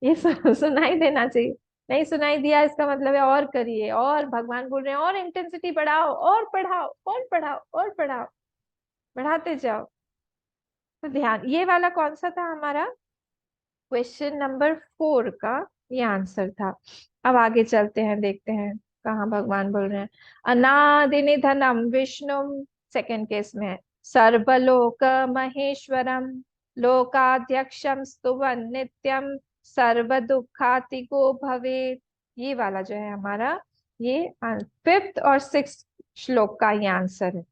ये सुनाई देना चाहिए। नहीं सुनाई दिया इसका मतलब है और करिए, और भगवान बोल रहे हैं और इंटेंसिटी बढ़ाओ, और पढ़ाओ, और पढ़ाओ, और पढ़ाओ, बढ़ाते जाओ। तो ध्यान, ये वाला कौन सा था हमारा? क्वेश्चन नंबर 4 का ये आंसर था। अब आगे चलते हैं, देखते हैं कहाँ भगवान बोल रहे हैं। अनादि निधनम विष्णु, सेकंड केस में है, सर्वलोक महेश्वरम, लोकाध्यक्षम स्तुवन नित्यम, सर्व दुखातिको भवेत्। ये वाला जो है हमारा, ये 5th और 6th श्लोक का ये आंसर है।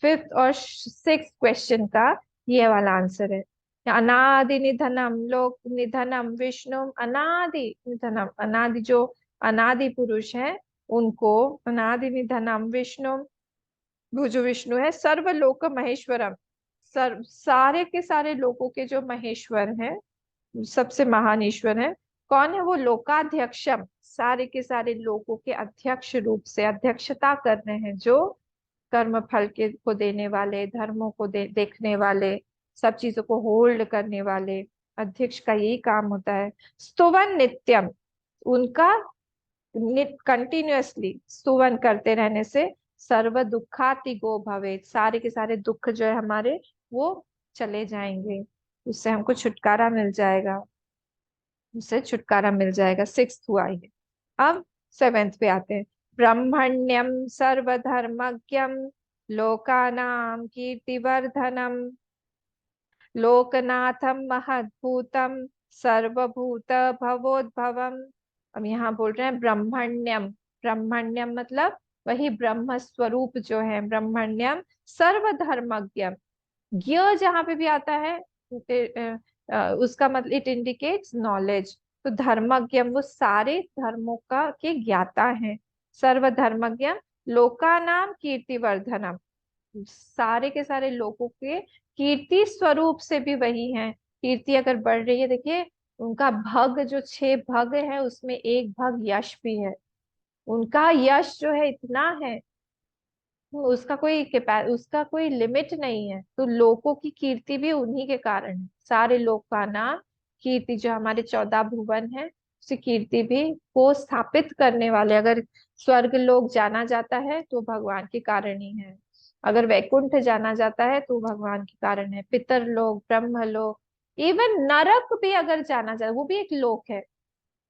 5th और 6th क्वेश्चन का ये वाला आंसर है। अनादि निधनम लोक निधनम विष्णु, अनादि निधनम, अनादि जो अनादि पुरुष है उनको, अनादि निधनम विष्णु, वो जो विष्णु है, सर्वलोक महेश्वरम, सर्व सारे के सारे लोगों के जो महेश्वर हैं, सबसे महान ईश्वर है। कौन है वो? लोकाध्यक्षम, सारे के सारे लोगों के अध्यक्ष रूप से अध्यक्षता कर रहे हैं, जो कर्म फल के को देने वाले, धर्मों को देखने वाले, सब चीजों को होल्ड करने वाले अध्यक्ष का यही काम होता है। स्तुवन नित्यम, उनका कंटिन्यूअसली स्तुवन करते रहने से सर्व दुखातिगो भवेत्, सारे के सारे दुख जो है हमारे, वो चले जाएंगे, उससे हमको छुटकारा मिल जाएगा, उससे छुटकारा मिल जाएगा। 6th हुआ ये। अब 7th पे आते हैं। ब्रह्मण्यम सर्वधर्मज्ञम, लोकानाम कीर्तिवर्धनम, लोकनाथम महद्भूतम, सर्वभूत भवोद्भवम। अब यहाँ बोल रहे हैं ब्रह्मण्यम। ब्रह्मण्यम मतलब वही ब्रह्म स्वरूप जो है ब्रह्मण्यम, सर्वधर्मज्ञ। ज्ञ जहाँ पे भी आता है उसका मतलब इट इंडिकेट्स नॉलेज। तो धर्मज्ञ वो सारे धर्मों का के ज्ञाता हैं। सर्वधर्मज्ञ, लोकानाम कीर्तिवर्धनम, सारे के सारे लोगों के कीर्ति स्वरूप से भी वही है। कीर्ति अगर बढ़ रही है, देखिए उनका भग जो 6 भग है उसमें एक भग यश भी है। उनका यश जो है इतना है, उसका कोई लिमिट नहीं है। तो लोगों की कीर्ति भी उन्हीं के कारण है। सारे लोग का नाम कीर्ति, जो हमारे 14 भुवन है, उसकी कीर्ति भी को स्थापित करने वाले, अगर स्वर्ग लोग जाना जाता है तो भगवान के कारण ही है, अगर वैकुंठ जाना जाता है तो भगवान के कारण है, पितर लोग, ब्रह्म लोग, इवन नरक भी अगर जाना जाए वो भी एक लोक है,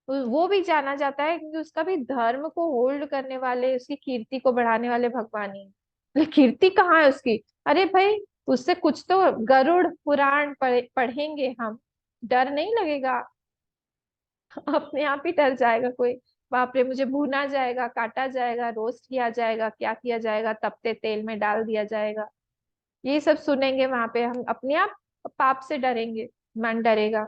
वो भी जाना जाता है क्योंकि उसका भी धर्म को होल्ड करने वाले, उसकी कीर्ति को बढ़ाने वाले भगवान ही हैं। लेकिन कीर्ति कहाँ है उसकी? अरे भाई, उससे कुछ तो गरुड़ पुराण पढ़ेंगे हम, डर नहीं लगेगा? अपने आप ही डर जाएगा कोई, बाप रे मुझे भूना जाएगा, काटा जाएगा, रोस्ट किया जाएगा, क्या किया जाएगा, तपते तेल में डाल दिया जाएगा, ये सब सुनेंगे वहां पे हम अपने आप पाप से डरेंगे, मन डरेगा।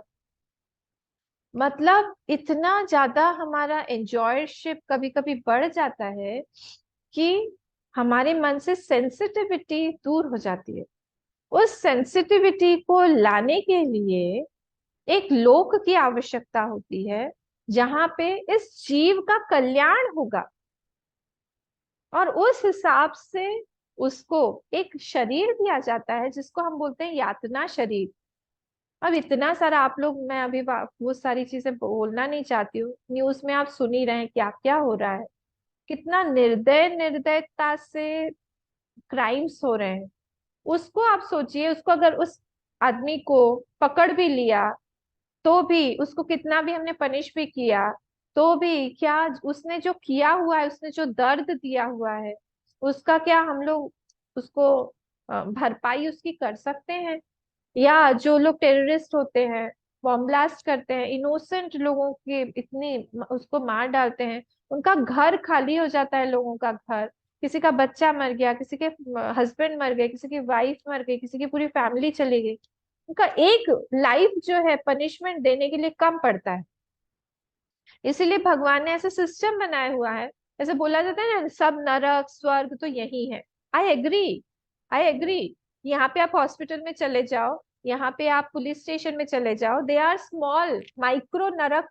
मतलब इतना ज्यादा हमारा एंजॉयशिप कभी कभी बढ़ जाता है कि हमारे मन से सेंसिटिविटी दूर हो जाती है। उस सेंसिटिविटी को लाने के लिए एक लोक की आवश्यकता होती है, जहां पे इस जीव का कल्याण होगा, और उस हिसाब से उसको एक शरीर दिया जाता है जिसको हम बोलते हैं यातना शरीर। अब इतना सारा आप लोग, मैं अभी वो सारी चीजें बोलना नहीं चाहती हूँ, न्यूज में आप सुन ही रहे हैं क्या क्या हो रहा है, कितना निर्दयता से क्राइम्स हो रहे हैं। उसको आप सोचिए, उसको अगर उस आदमी को पकड़ भी लिया तो भी, उसको कितना भी हमने पनिश भी किया तो भी, क्या उसने जो किया हुआ है, उसने जो दर्द दिया हुआ है, उसका क्या हम लोग उसको भरपाई उसकी कर सकते हैं? या जो लोग टेररिस्ट होते हैं, बॉम्ब ब्लास्ट करते हैं, इनोसेंट लोगों के इतनी उसको मार डालते हैं, उनका घर खाली हो जाता है, लोगों का घर, किसी का बच्चा मर गया, किसी के हस्बैंड मर गए, किसी की वाइफ मर गई, किसी की पूरी फैमिली चली गई, उनका एक लाइफ जो है पनिशमेंट देने के लिए कम पड़ता है। इसीलिए भगवान ने ऐसा सिस्टम बनाया हुआ है। ऐसे बोला जाता है ना, सब नरक स्वर्ग तो यही है। I agree, I agree. यहाँ पे आप हॉस्पिटल में चले जाओ, यहाँ पे आप पुलिस स्टेशन में चले जाओ, दे आर स्मॉल माइक्रो नरक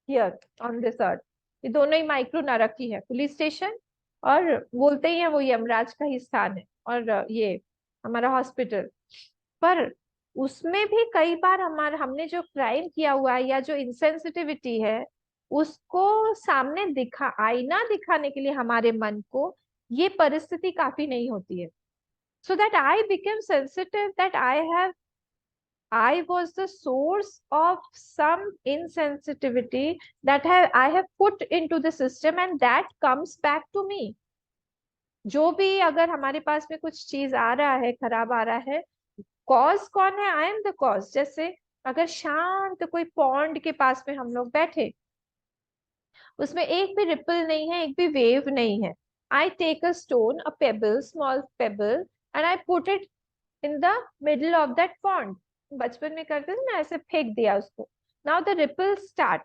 हियर ऑन दिस अर्थ। ये दोनों ही माइक्रो नरक ही है, पुलिस स्टेशन और बोलते ही है वो यमराज का ही स्थान है, और ये हमारा हॉस्पिटल। पर उसमें भी कई बार हमारा हमने जो क्राइम किया हुआ है या जो इंसेंसिटिविटी है, उसको सामने दिखा, आईना दिखाने के लिए हमारे मन को ये परिस्थिति काफी नहीं होती है। So that I became sensitive, that I was the source of some insensitivity that I have put into the system, and that comes back to me. जो भी अगर हमारे पास में कुछ चीज आ रहा है, खराब आ रहा है, कॉज कौन है? आई एम द कॉज। जैसे अगर शांत कोई पॉन्ड के पास में हम लोग बैठे, उसमें एक भी रिपल नहीं है, एक भी वेव नहीं है, I take a stone, a pebble, small pebble, and I put it in the middle of that pond. बचपन में करते थे ना, ऐसे फेंक दिया उसको। Now the ripple start,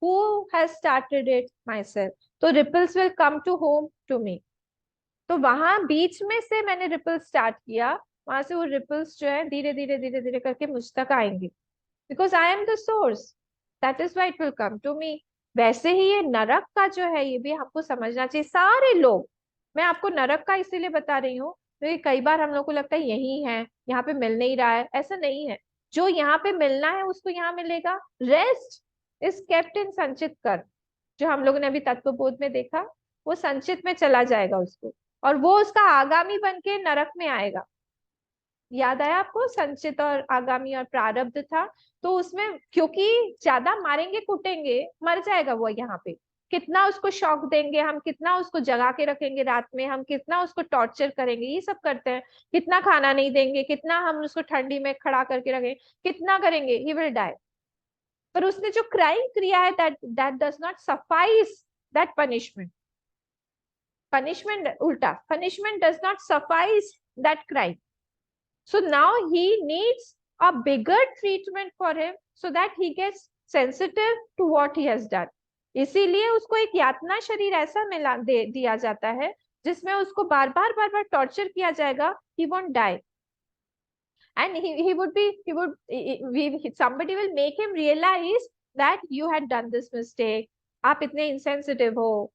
who has started it? Myself. तो ripples will come to home to me. तो वहां बीच में से मैंने रिपल स्टार्ट किया, वहां से वो रिपल्स जो है धीरे धीरे धीरे धीरे करके मुझ तक आएंगे, because I am the source, that is why it will come to me. वैसे ही ये नरक का जो है, ये भी हमको समझना चाहिए सारे लोग। मैं आपको नरक का इसीलिए बता रही हूँ क्योंकि कई बार हम लोग को लगता है यही है, यहाँ पे मिल नहीं रहा है। ऐसा नहीं है, जो यहाँ पे मिलना है उसको यहाँ मिलेगा। रेस्ट इज केप्ट इन संचित कर, जो हम लोगों ने अभी तत्वबोध में देखा, वो संचित में चला जाएगा उसको, और वो उसका आगामी बन के नरक में आएगा। याद आया आपको? संचित और आगामी और प्रारब्ध था। तो उसमें क्योंकि ज्यादा मारेंगे कूटेंगे, मर जाएगा वो यहाँ पे। कितना उसको शॉक देंगे हम, कितना उसको जगा के रखेंगे रात में, हम कितना उसको टॉर्चर करेंगे, ये सब करते हैं। कितना खाना नहीं देंगे, कितना हम उसको ठंडी में खड़ा करके रखेंगे, कितना करेंगे, ही विल डाई। पर उसने जो क्राइम किया है, that that does not suffice that punishment. Punishment उल्टा, punishment does not suffice that crime. So now he needs a bigger treatment for him so that he gets sensitive to what he has done. इसीलिए उसको एक यातना शरीर ऐसा दिया जाता है जिसमें उसको बार बार टॉर्चर किया जाएगा. He won't die. And he would be, somebody will make him realize that you had done this mistake. आप इतने insensitive हो,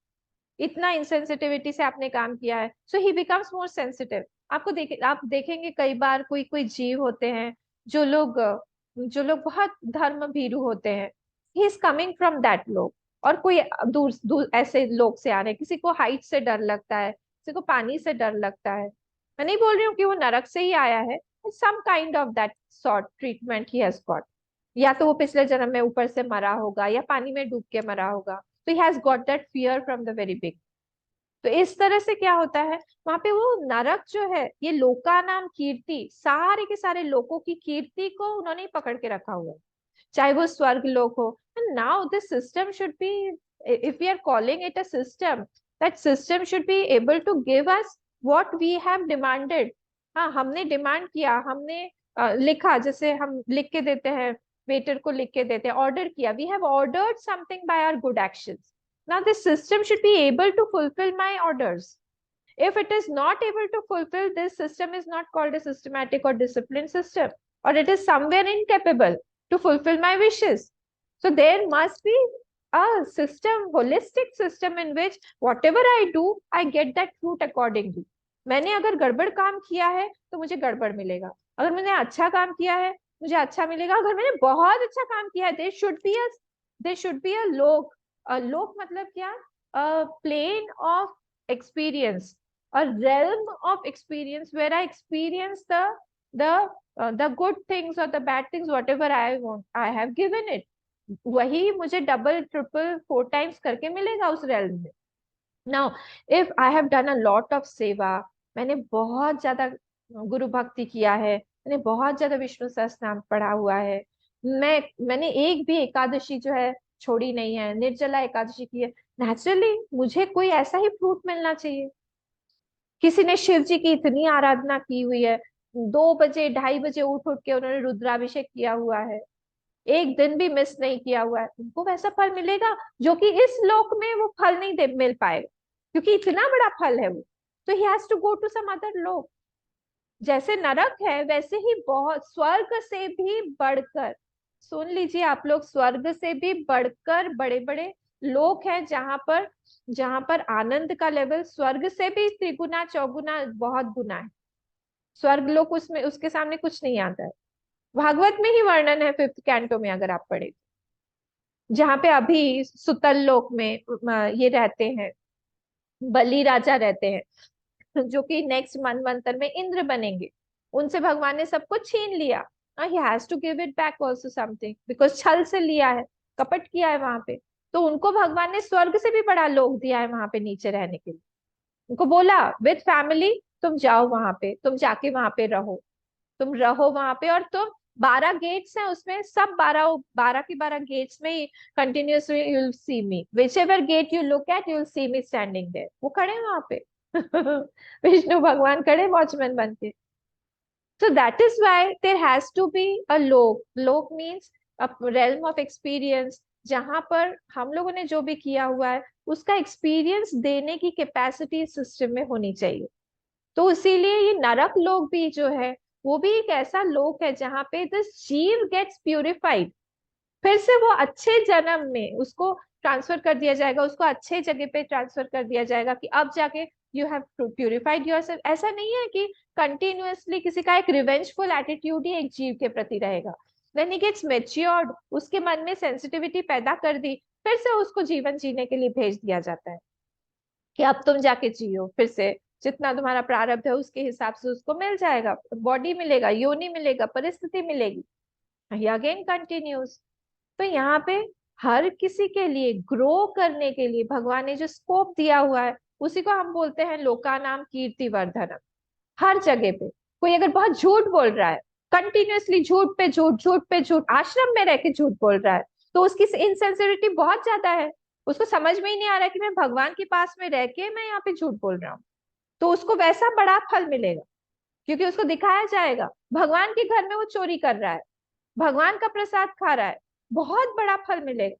इतना इंसेंसिटिविटी से आपने काम किया है. सो ही बिकम्स मोर सेंसिटिव. आप देखेंगे कई बार कोई कोई जीव होते हैं, जो लोग बहुत धर्म भीरू होते हैं. He is coming from that लोग. और कोई दूर दूर ऐसे लोग से आ रहे हैं. किसी को हाइट से डर लगता है, किसी को पानी से डर लगता है. मैं नहीं बोल रही हूँ कि वो नरक से ही आया है. Some kind of that sort treatment he has got. या तो वो पिछले जन्म में ऊपर से मरा होगा, या पानी में डूब के मरा होगा. तो he has got that fear from the very big. तो इस तरह से क्या होता है वहां पे, वो नरक जो है, ये लोका नाम कीर्ति, सारे के सारे लोगों की कीर्ति को उन्होंने ही पकड़ के रखा हुआ है, चाहे वो स्वर्ग लोक हो. Now this system should be, if we are calling it a system, that system should be able to give us what we have demanded. हाँ, हमने डिमांड किया, हमने लिखा, जैसे हम लिख के देते हैं, वेटर को लिख के देते हैं, ऑर्डर किया, we have ordered something by our good actions. Now this system should be able to fulfill my orders. If it is not able to fulfill, this system is not called a systematic or disciplined system, or it is somewhere incapable to fulfill my wishes. So there must be a system, holistic system, in which whatever I do, I get that fruit accordingly. मैंने अगर गड़बड़ काम किया है तो मुझे गड़बड़ मिलेगा, अगर मैंने अच्छा काम किया है मुझे अच्छा मिलेगा, अगर मैंने बहुत अच्छा काम किया है, there should be a लोक. लोक मतलब क्या? Plane of experience, a realm of experience where I experience the good things or the bad things, whatever I have given it. वही मुझे डबल ट्रिपल 4 टाइम्स करके मिलेगा उस realm में. Now if I have done a lot of सेवा, मैंने बहुत ज्यादा गुरु भक्ति किया है, मैंने बहुत ज्यादा विष्णु सहस्त्रनाम पढ़ा हुआ है, मैंने एक भी एकादशी जो है छोड़ी नहीं है, निर्जला एकादशी की है, नेचुरली मुझे कोई ऐसा ही फ्रूट मिलना चाहिए. किसी ने शिव जी की इतनी आराधना की हुई है, 2 बजे 2:30 बजे उठ उठ के उन्होंने रुद्राभिषेक किया हुआ है, एक दिन भी मिस नहीं किया हुआ है, उनको वैसा फल मिलेगा जो कि इस लोक में वो फल नहीं दे मिल पाएगा, क्योंकि इतना बड़ा फल है वो। तो he has to go to some other lok. जैसे नरक है वैसे ही बहुत स्वर्ग से भी बढ़कर, सुन लीजिए आप लोग, स्वर्ग से भी बढ़कर बड़े बड़े लोक हैं जहां पर आनंद का लेवल स्वर्ग से भी त्रिगुना चौगुना बहुत गुना है। स्वर्ग लोक उसमें उसके सामने कुछ नहीं आता है। भागवत में ही वर्णन है 5th कैंटो में, अगर आप पढ़े, जहाँ पे अभी सुतल लोक में ये रहते हैं, बलि राजा रहते हैं, जो कि नेक्स्ट मनवंतर में इंद्र बनेंगे। उनसे भगवान ने सब कुछ छीन लिया। He has to give it back also something, because छल से लिया है, कपट किया है वहां पे। तो उनको भगवान ने स्वर्ग से भी बड़ा लोक दिया है वहां पे नीचे रहने के लिए। उनको बोला विद फैमिली तुम जाओ वहां पे, तुम जाके वहां पे रहो, तुम रहो वहां पे, और तुम 12 गेट्स हैं उसमें, सब 12 के 12 गेट्स में continuously you will see me, which ever gate you look at you will see me standing there. वो खड़े हैं वहां पे विष्णु भगवान खड़े वॉचमैन बन के। So that is why there has to be a lok. Lok means a realm of experience, जहां पर हम लोगों ने जो भी किया हुआ है उसका एक्सपीरियंस देने की कैपेसिटी सिस्टम में होनी चाहिए। तो इसीलिए ये नरक लोक भी जो है वो भी एक ऐसा लोक है जहां पे द जीव गेट्स प्यूरिफाइड। फिर से वो अच्छे जन्म में उसको ट्रांसफर कर दिया जाएगा, उसको अच्छे जगह पे ट्रांसफर कर दिया जाएगा कि अब जाके यू हैव प्यूरिफाइड योरसेल्फ। ऐसा नहीं है कि कंटिन्यूअसली किसी का एक रिवेंजफुल एटीट्यूड ही एक जीव के प्रति रहेगा। व्हेन ही गेट्स मेच्योर्ड, उसके मन में सेंसिटिविटी पैदा कर दी, फिर से उसको जीवन जीने के लिए भेज दिया जाता है कि अब तुम जाके जियो फिर से, जितना तुम्हारा प्रारब्ध है उसके हिसाब से उसको मिल जाएगा, बॉडी मिलेगा, योनि मिलेगा, परिस्थिति मिलेगी, अगेन कंटिन्यूस। तो यहाँ पे हर किसी के लिए ग्रो करने के लिए भगवान ने जो स्कोप दिया हुआ है उसी को हम बोलते हैं लोकानाम कीर्ति वर्धनम। हर जगह पे कोई अगर बहुत झूठ बोल रहा है, कंटिन्यूअसली झूठ पे झूठ, झूठ पे झूठ, आश्रम में रह के झूठ बोल रहा है, तो उसकी इनसेंसिटिविटी बहुत ज्यादा है। उसको समझ में ही नहीं आ रहा कि मैं भगवान के पास में रह के मैं यहाँ पे झूठ बोल रहा हूँ। तो उसको वैसा बड़ा फल मिलेगा, क्योंकि उसको दिखाया जाएगा भगवान के घर में वो चोरी कर रहा है, भगवान का प्रसाद खा रहा है, बहुत बड़ा फल मिलेगा।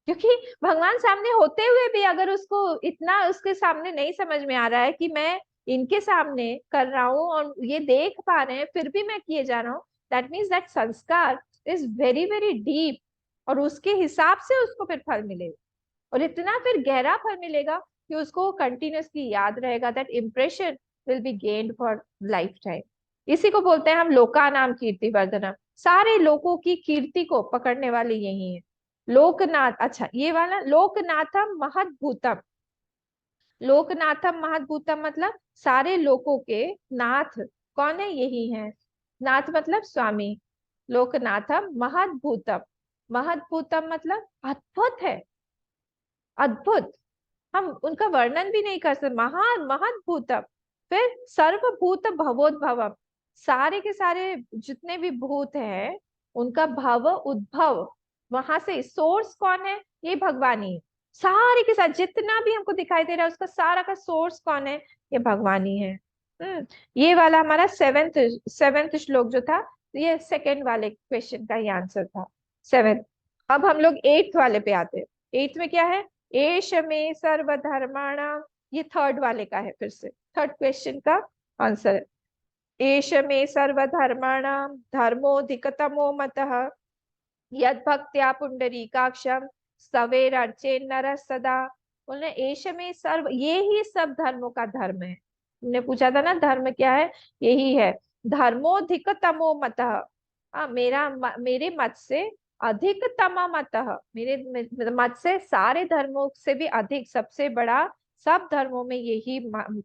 क्योंकि भगवान सामने होते हुए भी अगर उसको इतना उसके सामने नहीं समझ में आ रहा है कि मैं इनके सामने कर रहा हूँ और ये देख पा रहे हैं फिर भी मैं किए जा रहा हूँ, दैट मीन्स दैट संस्कार इज वेरी वेरी डीप, और उसके हिसाब से उसको फिर फल मिलेगा, और इतना फिर गहरा फल मिलेगा कि उसको कंटिन्यूअसली याद रहेगा। That impression will be gained for life time. इसी को बोलते हैं हम लोका नाम कीर्ति वर्धनम। सारे लोगों की कीर्ति को पकड़ने वाले यही है लोकनाथ। अच्छा, ये वाला लोकनाथम महद्भूतम। लोकनाथम महद्भूतम मतलब सारे लोगों के नाथ कौन है, यही है। नाथ मतलब स्वामी। लोकनाथम महद्भूतम, महद्भूतम मतलब अद्भुत है, अद्भुत। हम उनका वर्णन भी नहीं कर सकते, महान महद्भूतम। फिर सर्वभूत भवोद्भवम, सारे के सारे जितने भी भूत हैं उनका भव उद्भव, वहां से सोर्स कौन है, ये भगवान ही है। सारे के साथ जितना भी हमको दिखाई दे रहा है उसका सारा का सोर्स कौन है, ये भगवान ही है। ये वाला हमारा सेवेंथ सेवेंथ श्लोक जो था, ये सेकंड वाले क्वेश्चन का ही आंसर था, सेवेंथ। अब हम लोग एट्थ वाले पे आते हैं। एट्थ में क्या है, एष में सर्वधर्माणाम, ये थर्ड वाले का है, फिर से थर्ड क्वेश्चन का आंसर है। एष में सर्वधर्माणाम धर्मोऽधिकतमो मतः यद भक्त्या पुंडरीकाक्षम सवेर अर्चे नर सदा। बोले एष में सर्व, ये ही सब धर्मों का धर्म है। तुमने पूछा था ना धर्म क्या है, यही है। धर्मोऽधिकतमो मतः, मेरे मत से अधिकतम मतः, मेरे मत से सारे धर्मों से भी अधिक, सबसे बड़ा सब धर्मों में यही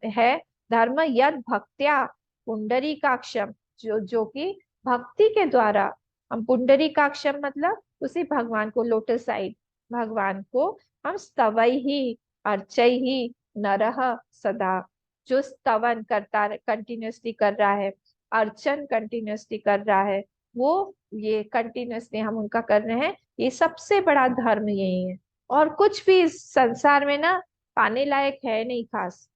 है धर्म। यद भक्त्या पुंडरीकाक्षम, जो कि भक्ति के द्वारा, हम पुंडरीकाक्षम मतलब उसी भगवान को, लोटस साइड भगवान को हम स्तवई ही अर्चय ही नरह सदा, जो स्तवन करता कंटिन्यूसली कर रहा है, अर्चन कंटिन्यूसली कर रहा है, वो ये कंटिन्यूसली हम उनका कर रहे हैं। ये सबसे बड़ा धर्म यही है, और कुछ भी इस संसार में ना पाने लायक है नहीं खास,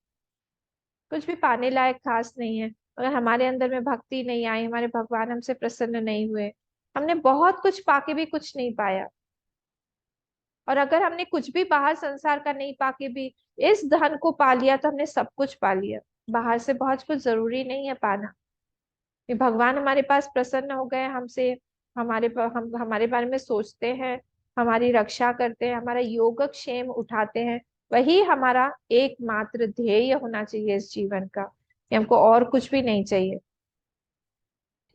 कुछ भी पाने लायक खास नहीं है। अगर हमारे अंदर में भक्ति नहीं आई, हमारे भगवान हमसे प्रसन्न नहीं हुए, हमने बहुत कुछ पाके भी कुछ नहीं पाया। और अगर हमने कुछ भी बाहर संसार का नहीं पाके भी इस धन को पा लिया तो हमने सब कुछ पा लिया। बाहर से बहुत कुछ जरूरी नहीं है पाना। कि भगवान हमारे पास प्रसन्न हो गए हमसे, हम हमारे बारे में सोचते हैं, हमारी रक्षा करते हैं, हमारा योगक्षेम उठाते हैं, वही हमारा एकमात्र ध्येय होना चाहिए इस जीवन का, कि हमको और कुछ भी नहीं चाहिए।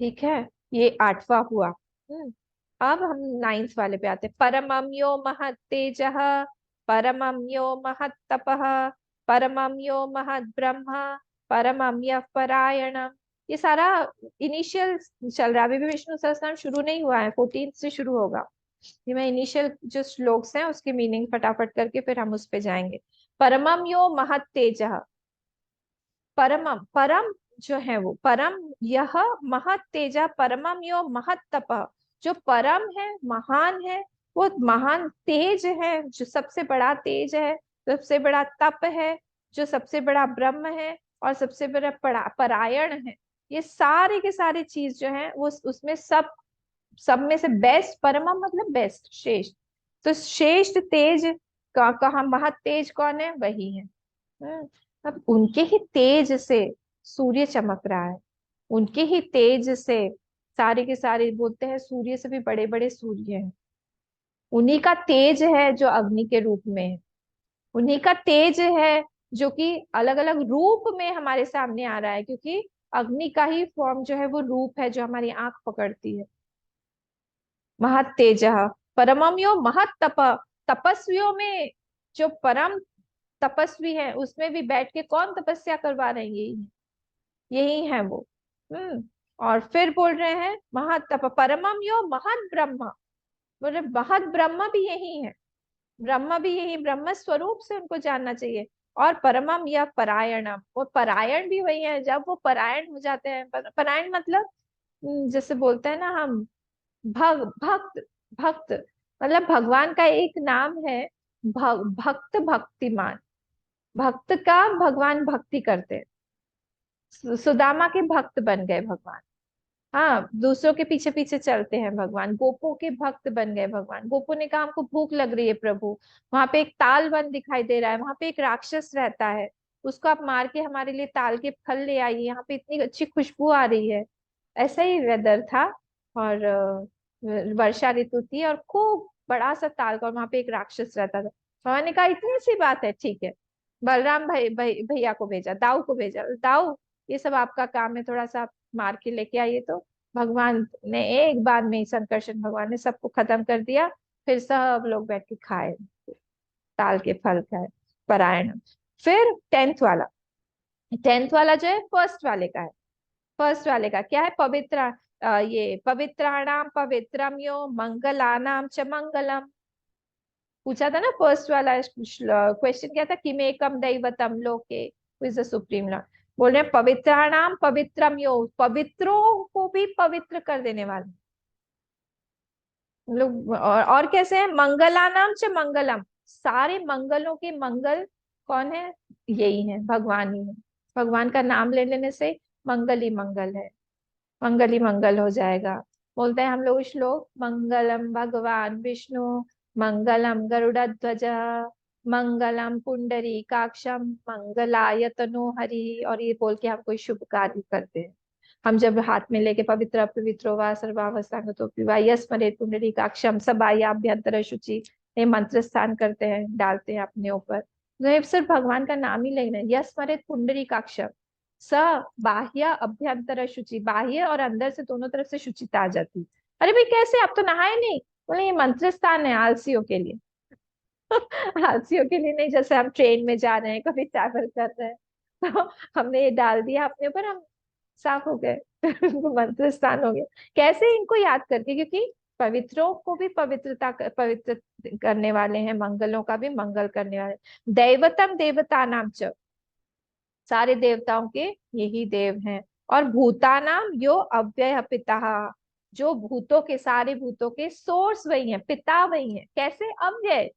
ठीक है, ये 8वां हुआ। अब हम 9th वाले पे आते हैं। परमं यो महत् तेजः, परमं यो महत् तपः, परमं यो महत् ब्रह्म, परमं यः परायणम। ये सारा इनिशियल चल रहा है, अभी भी विष्णु सहस्त्रनाम शुरू नहीं हुआ है, 14 से शुरू होगा। ये मैं इनिशियल जो श्लोक्स हैं उसकी मीनिंग फटाफट करके फिर हम उस पे जाएंगे। परमं यो महत् तेजः, परमम परम जो है वो परम, यह महत तेजा परमम यो महत तप, जो परम है, महान है, वो महान तेज है, जो सबसे बड़ा तेज है, सबसे बड़ा तप है, जो सबसे बड़ा ब्रह्म है, और सबसे बड़ा परायण है। ये सारे के सारे चीज जो है वो उसमें सब में से बेस्ट, परमम मतलब बेस्ट, श्रेष्ठ। तो श्रेष्ठ तेज का कहा, महत तेज कौन है? वही है। हम्म, अब उनके ही तेज से सूर्य चमक रहा है, उनके ही तेज से सारे के सारे, बोलते हैं सूर्य से भी बड़े बड़े सूर्य हैं। उन्हीं का तेज है जो अग्नि के रूप में है, उन्हीं का तेज है जो कि अलग अलग रूप में हमारे सामने आ रहा है, क्योंकि अग्नि का ही फॉर्म जो है वो रूप है जो हमारी आंख पकड़ती है। महत तेज, परमम यो महत तप, तपस्वियों में जो परम तपस्वी है उसमें भी बैठ के कौन तपस्या करवा रहे हैं? यही है वो। और फिर बोल रहे हैं महत तप, परमम यो महत ब्रह्म, बोल रहे महत ब्रह्म भी यही है, ब्रह्म भी यही, ब्रह्म स्वरूप से उनको जानना चाहिए। और परमम या परायणम, वो परायण भी वही है। जब वो परायण हो जाते हैं, परायण मतलब जैसे बोलते हैं ना हम, भक्त, भक्त मतलब भगवान का एक नाम है, भक्त, भक्तिमान। भक्त का भगवान भक्ति करते हैं। सुदामा के भक्त बन गए भगवान। हाँ, दूसरों के पीछे पीछे चलते हैं भगवान। गोपों के भक्त बन गए भगवान। गोपों ने कहा हमको भूख लग रही है प्रभु, वहां पे एक ताल वन दिखाई दे रहा है, वहां पे एक राक्षस रहता है, उसको आप मार के हमारे लिए ताल के फल ले आइए, यहाँ पे इतनी अच्छी खुशबू आ रही है। ऐसा ही वेदर था, और वर्षा ऋतु थी, और खूब बड़ा सा ताल का, और वहां पे एक राक्षस रहता था। भगवान ने कहा इतनी सी बात है, ठीक है। बलराम भैया को भेजा, दाऊ को भेजा, दाऊ ये सब आपका काम है, थोड़ा सा आप मार के लेके आइए। तो भगवान ने एक बार में ही, संकर्षण भगवान ने सबको खत्म कर दिया। फिर सब लोग बैठ के खाए, ताल के फल खाए, परायण। फिर 10th वाला जो है फर्स्ट वाले का है। फर्स्ट वाले का क्या है? पवित्र, ये पवित्राणाम पवित्रम यो मंगलानाम च मंगलम। पूछा था ना फर्स्ट वाला क्वेश्चन, क्या था? किमेकम दैवतम लोके, who is the supreme Lord. बोल रहे हैं पवित्राणाम पवित्रम यो, पवित्रों को भी पवित्र कर देने वाले लोग। और कैसे है? मंगलानाम च मंगलम, सारे मंगलों के मंगल कौन है? यही है, भगवान ही है। भगवान का नाम ले लेने से मंगल ही मंगल है, मंगल ही मंगल हो जाएगा। बोलते हैं हम लोग श्लोक, मंगलम भगवान विष्णु, मंगलम गरुड़ध्वज, मंगलम पुंडरी काक्षम, मंगलाय तनो हरि। और ये बोल के हम कोई शुभ कार्य करते हैं। हम जब हाथ में लेके पवित्र पवित्रो वा सर्वावस्थांगतो पिवा यस्मरेत पुंडरी काक्षम सबायाभ्यंतर शुचि, ये मंत्र स्थान करते हैं, डालते हैं अपने ऊपर। तो ये सिर्फ भगवान का नाम ही लेना है, यस्मरेत पुंडरी काक्षम, स बाह्य अभ्यंतर शुचि, बाह्य और अंदर से दोनों तरफ से शुचिता आ जाती। अरे भाई कैसे, आप तो नहाए नहीं? बोले ये मंत्र स्थान है आलसियों के लिए। आलसियों के लिए नहीं, जैसे हम ट्रेन में जा रहे हैं, कभी ट्रैवल कर रहे हैं, तो हमने ये डाल दिया अपने ऊपर, हम साफ हो गए। उनको मंत्र स्थान हो गया। कैसे? इनको याद करके, क्योंकि पवित्रों को भी पवित्र करने वाले हैं, मंगलों का भी मंगल करने वाले। दैवतम देवता नाम च, सारे देवताओं के यही देव हैं। और भूतानाम यो अव्यय पिता, जो भूतों के, सारे भूतों के सोर्स वही है, पिता वही है। कैसे? अव्यय।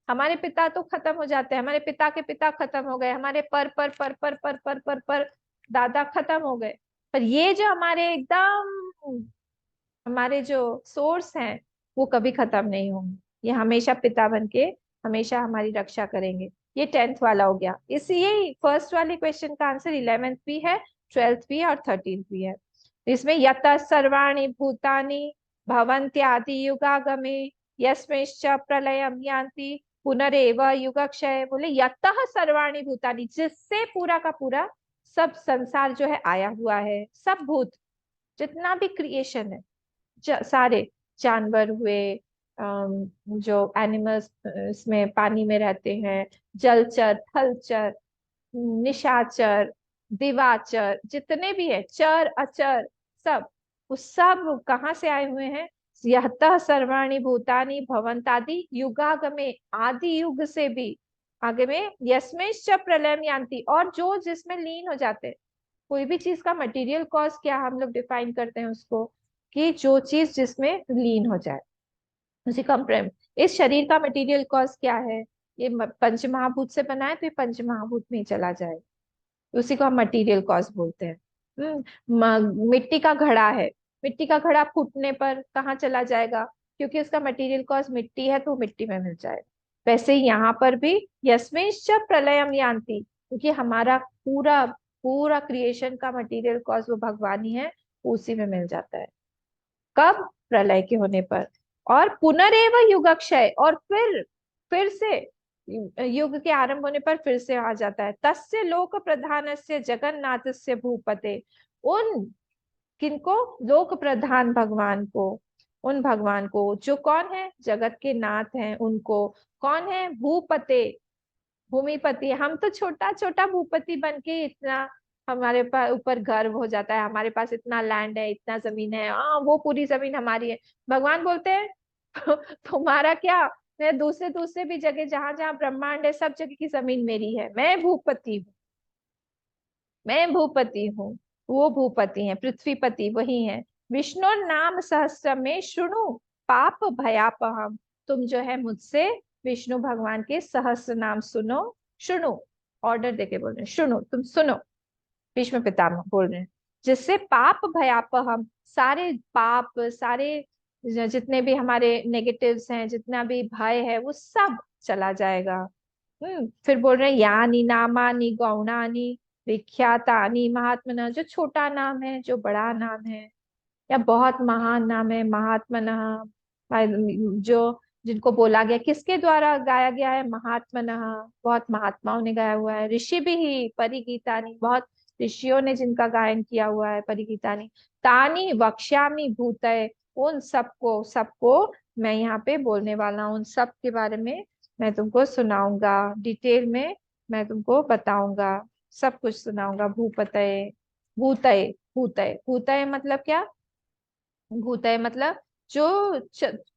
हमारे पिता तो खत्म हो जाते हैं, हमारे पिता के पिता खत्म हो गए, हमारे पर दादा खत्म हो गए, पर ये जो हमारे एकदम हमारे जो सोर्स हैं वो कभी खत्म नहीं होंगे, ये हमेशा पिता बन के हमेशा हमारी रक्षा करेंगे। ये 10th वाला हो गया। इस ये फर्स्ट वाले क्वेश्चन का आंसर 11th भी है, 12th भी है और 13th भी है। इसमें यतः सर्वाणि भूतानि भवन्त्यादि युगागमे यस्मिंश्च प्रलयम यान्ति पुनरेव युगक्षय। बोले यतः सर्वाणि भूतानि, जिससे पूरा का पूरा सब संसार जो है आया हुआ है, सब भूत जितना भी क्रिएशन है, सारे जानवर हुए, जो एनिमल्स इसमें पानी में रहते हैं, जलचर थलचर निशाचर दिवाचर जितने भी है चर अचर सब, उस सब कहाँ से आए हुए हैं? यतः सर्वाणि भूतानि भवन्तादि युगागमे, आदि युग से भी आगे में यस्मिंश्च प्रलयम यान्ति, और जो जिसमें लीन हो जाते हैं। कोई भी चीज का मटेरियल कॉज क्या हम लोग डिफाइन करते हैं उसको, कि जो चीज जिसमें लीन हो जाए उसी का प्रेम। इस शरीर का मटेरियल कॉज क्या है? ये पंच महाभूत से बना है, तो ये पंच महाभूत में ही चला जाए, उसी को हम मटेरियल कॉज बोलते हैं। मिट्टी का घड़ा है, मिट्टी का घड़ा फूटने पर कहाँ चला जाएगा? क्योंकि उसका मटेरियल कॉज मिट्टी है, तो मिट्टी में मिल जाएगा। वैसे ही यहाँ पर भी यस्मिंश्च प्रलयम यान्ति, क्योंकि हमारा पूरा पूरा क्रिएशन का मटेरियल कॉज वो भगवान ही है, उसी में मिल जाता है। कब? प्रलय के होने पर। और पुनरेव युगक्षय, और फिर से युग के आरंभ होने पर फिर से आ जाता है। तस्य लोक प्रधानस्य जगन्नाथस्य भूपते, उन किनको? लोक प्रधान भगवान को, उन भगवान को जो कौन है? जगत के नाथ हैं उनको। कौन है? भूपते, भूमिपति। हम तो छोटा छोटा भूपति बन के इतना हमारे पास ऊपर गर्व हो जाता है, हमारे पास इतना लैंड है, इतना जमीन है, वो पूरी जमीन हमारी है। भगवान बोलते हैं तुम्हारा क्या? मैं दूसरे दूसरे भी जगह जहां जहां ब्रह्मांड है सब जगह की जमीन मेरी है, मैं भूपति हूँ, मैं भूपति हूँ। वो भूपति हैं, पृथ्वीपति वही है। विष्णु नाम सहस्त्र में शुणु पाप भयापहम, तुम जो है मुझसे विष्णु भगवान के सहस्त्र नाम सुनो। शुणु, ऑर्डर देके बोल रहे हैं, शुणु तुम सुनो, भीष्म पितामह बोल रहे हैं। जिससे पाप भयापहम, सारे पाप सारे जितने भी हमारे नेगेटिव्स हैं, जितना भी भय है वो सब चला जाएगा। फिर बोल रहे हैं यानी नामानी गौणानी विख्यातानी महात्मना, जो छोटा नाम है जो बड़ा नाम है या बहुत महान नाम है महात्मनः, जो जिनको बोला गया किसके द्वारा गाया गया है? महात्मनः, बहुत महात्माओं ने गाया हुआ है। ऋषि भी ही परिगीतानी, बहुत ऋषियों ने जिनका गायन किया हुआ है परिगीतानी। तानी वक्ष्यामि भूतय, उन सबको सबको मैं यहाँ पे बोलने वाला हूँ, उन सब के बारे में मैं तुमको सुनाऊंगा डिटेल में, मैं तुमको बताऊंगा, सब कुछ सुनाऊंगा। भूपतय, भूतय, भूतय भूतय मतलब क्या? भूतय मतलब जो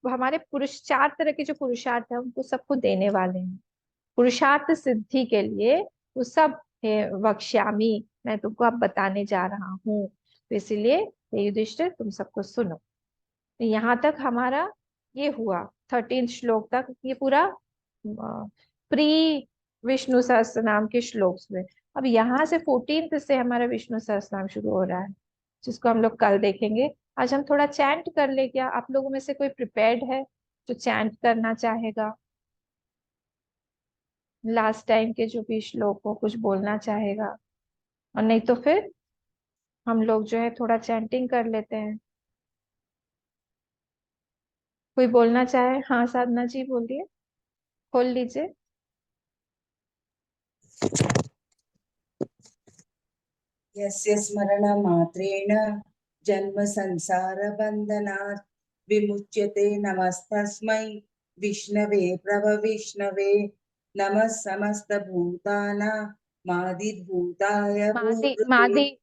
हमारे पुरुष, 4 तरह के जो पुरुषार्थ है उनको सबको देने वाले हैं, पुरुषार्थ सिद्धि के लिए वो सब है। वक्ष्यामि, मैं तुमको अब बताने जा रहा हूँ, तो इसीलिए हे युधिष्ठिर तुम सबको सुनो। तो यहाँ तक हमारा ये हुआ 13 श्लोक तक, ये पूरा प्री विष्णु सहस्त्र नाम के श्लोक में। अब यहाँ से 14th से हमारा विष्णु सहस्त्र नाम शुरू हो रहा है, जिसको हम लोग कल देखेंगे। आज हम थोड़ा चैंट कर ले क्या? आप लोगों में से कोई प्रिपेयर्ड है जो चैंट करना चाहेगा? लास्ट टाइम के जो भी श्लोक हो कुछ बोलना चाहेगा? और नहीं तो फिर हम लोग जो है थोड़ा चैंटिंग कर लेते हैं। कोई बोलना चाहे? हाँ साधना जी बोलिए, खोल लीजिए। यस्य स्मरणमात्रेण जन्म संसारबन्धनात् विमुच्यते नमस्तस्मै विष्णवे प्रभविष्णवे नमः समस्तभूतानां मादिभूताय मादी भूभृते। मादी,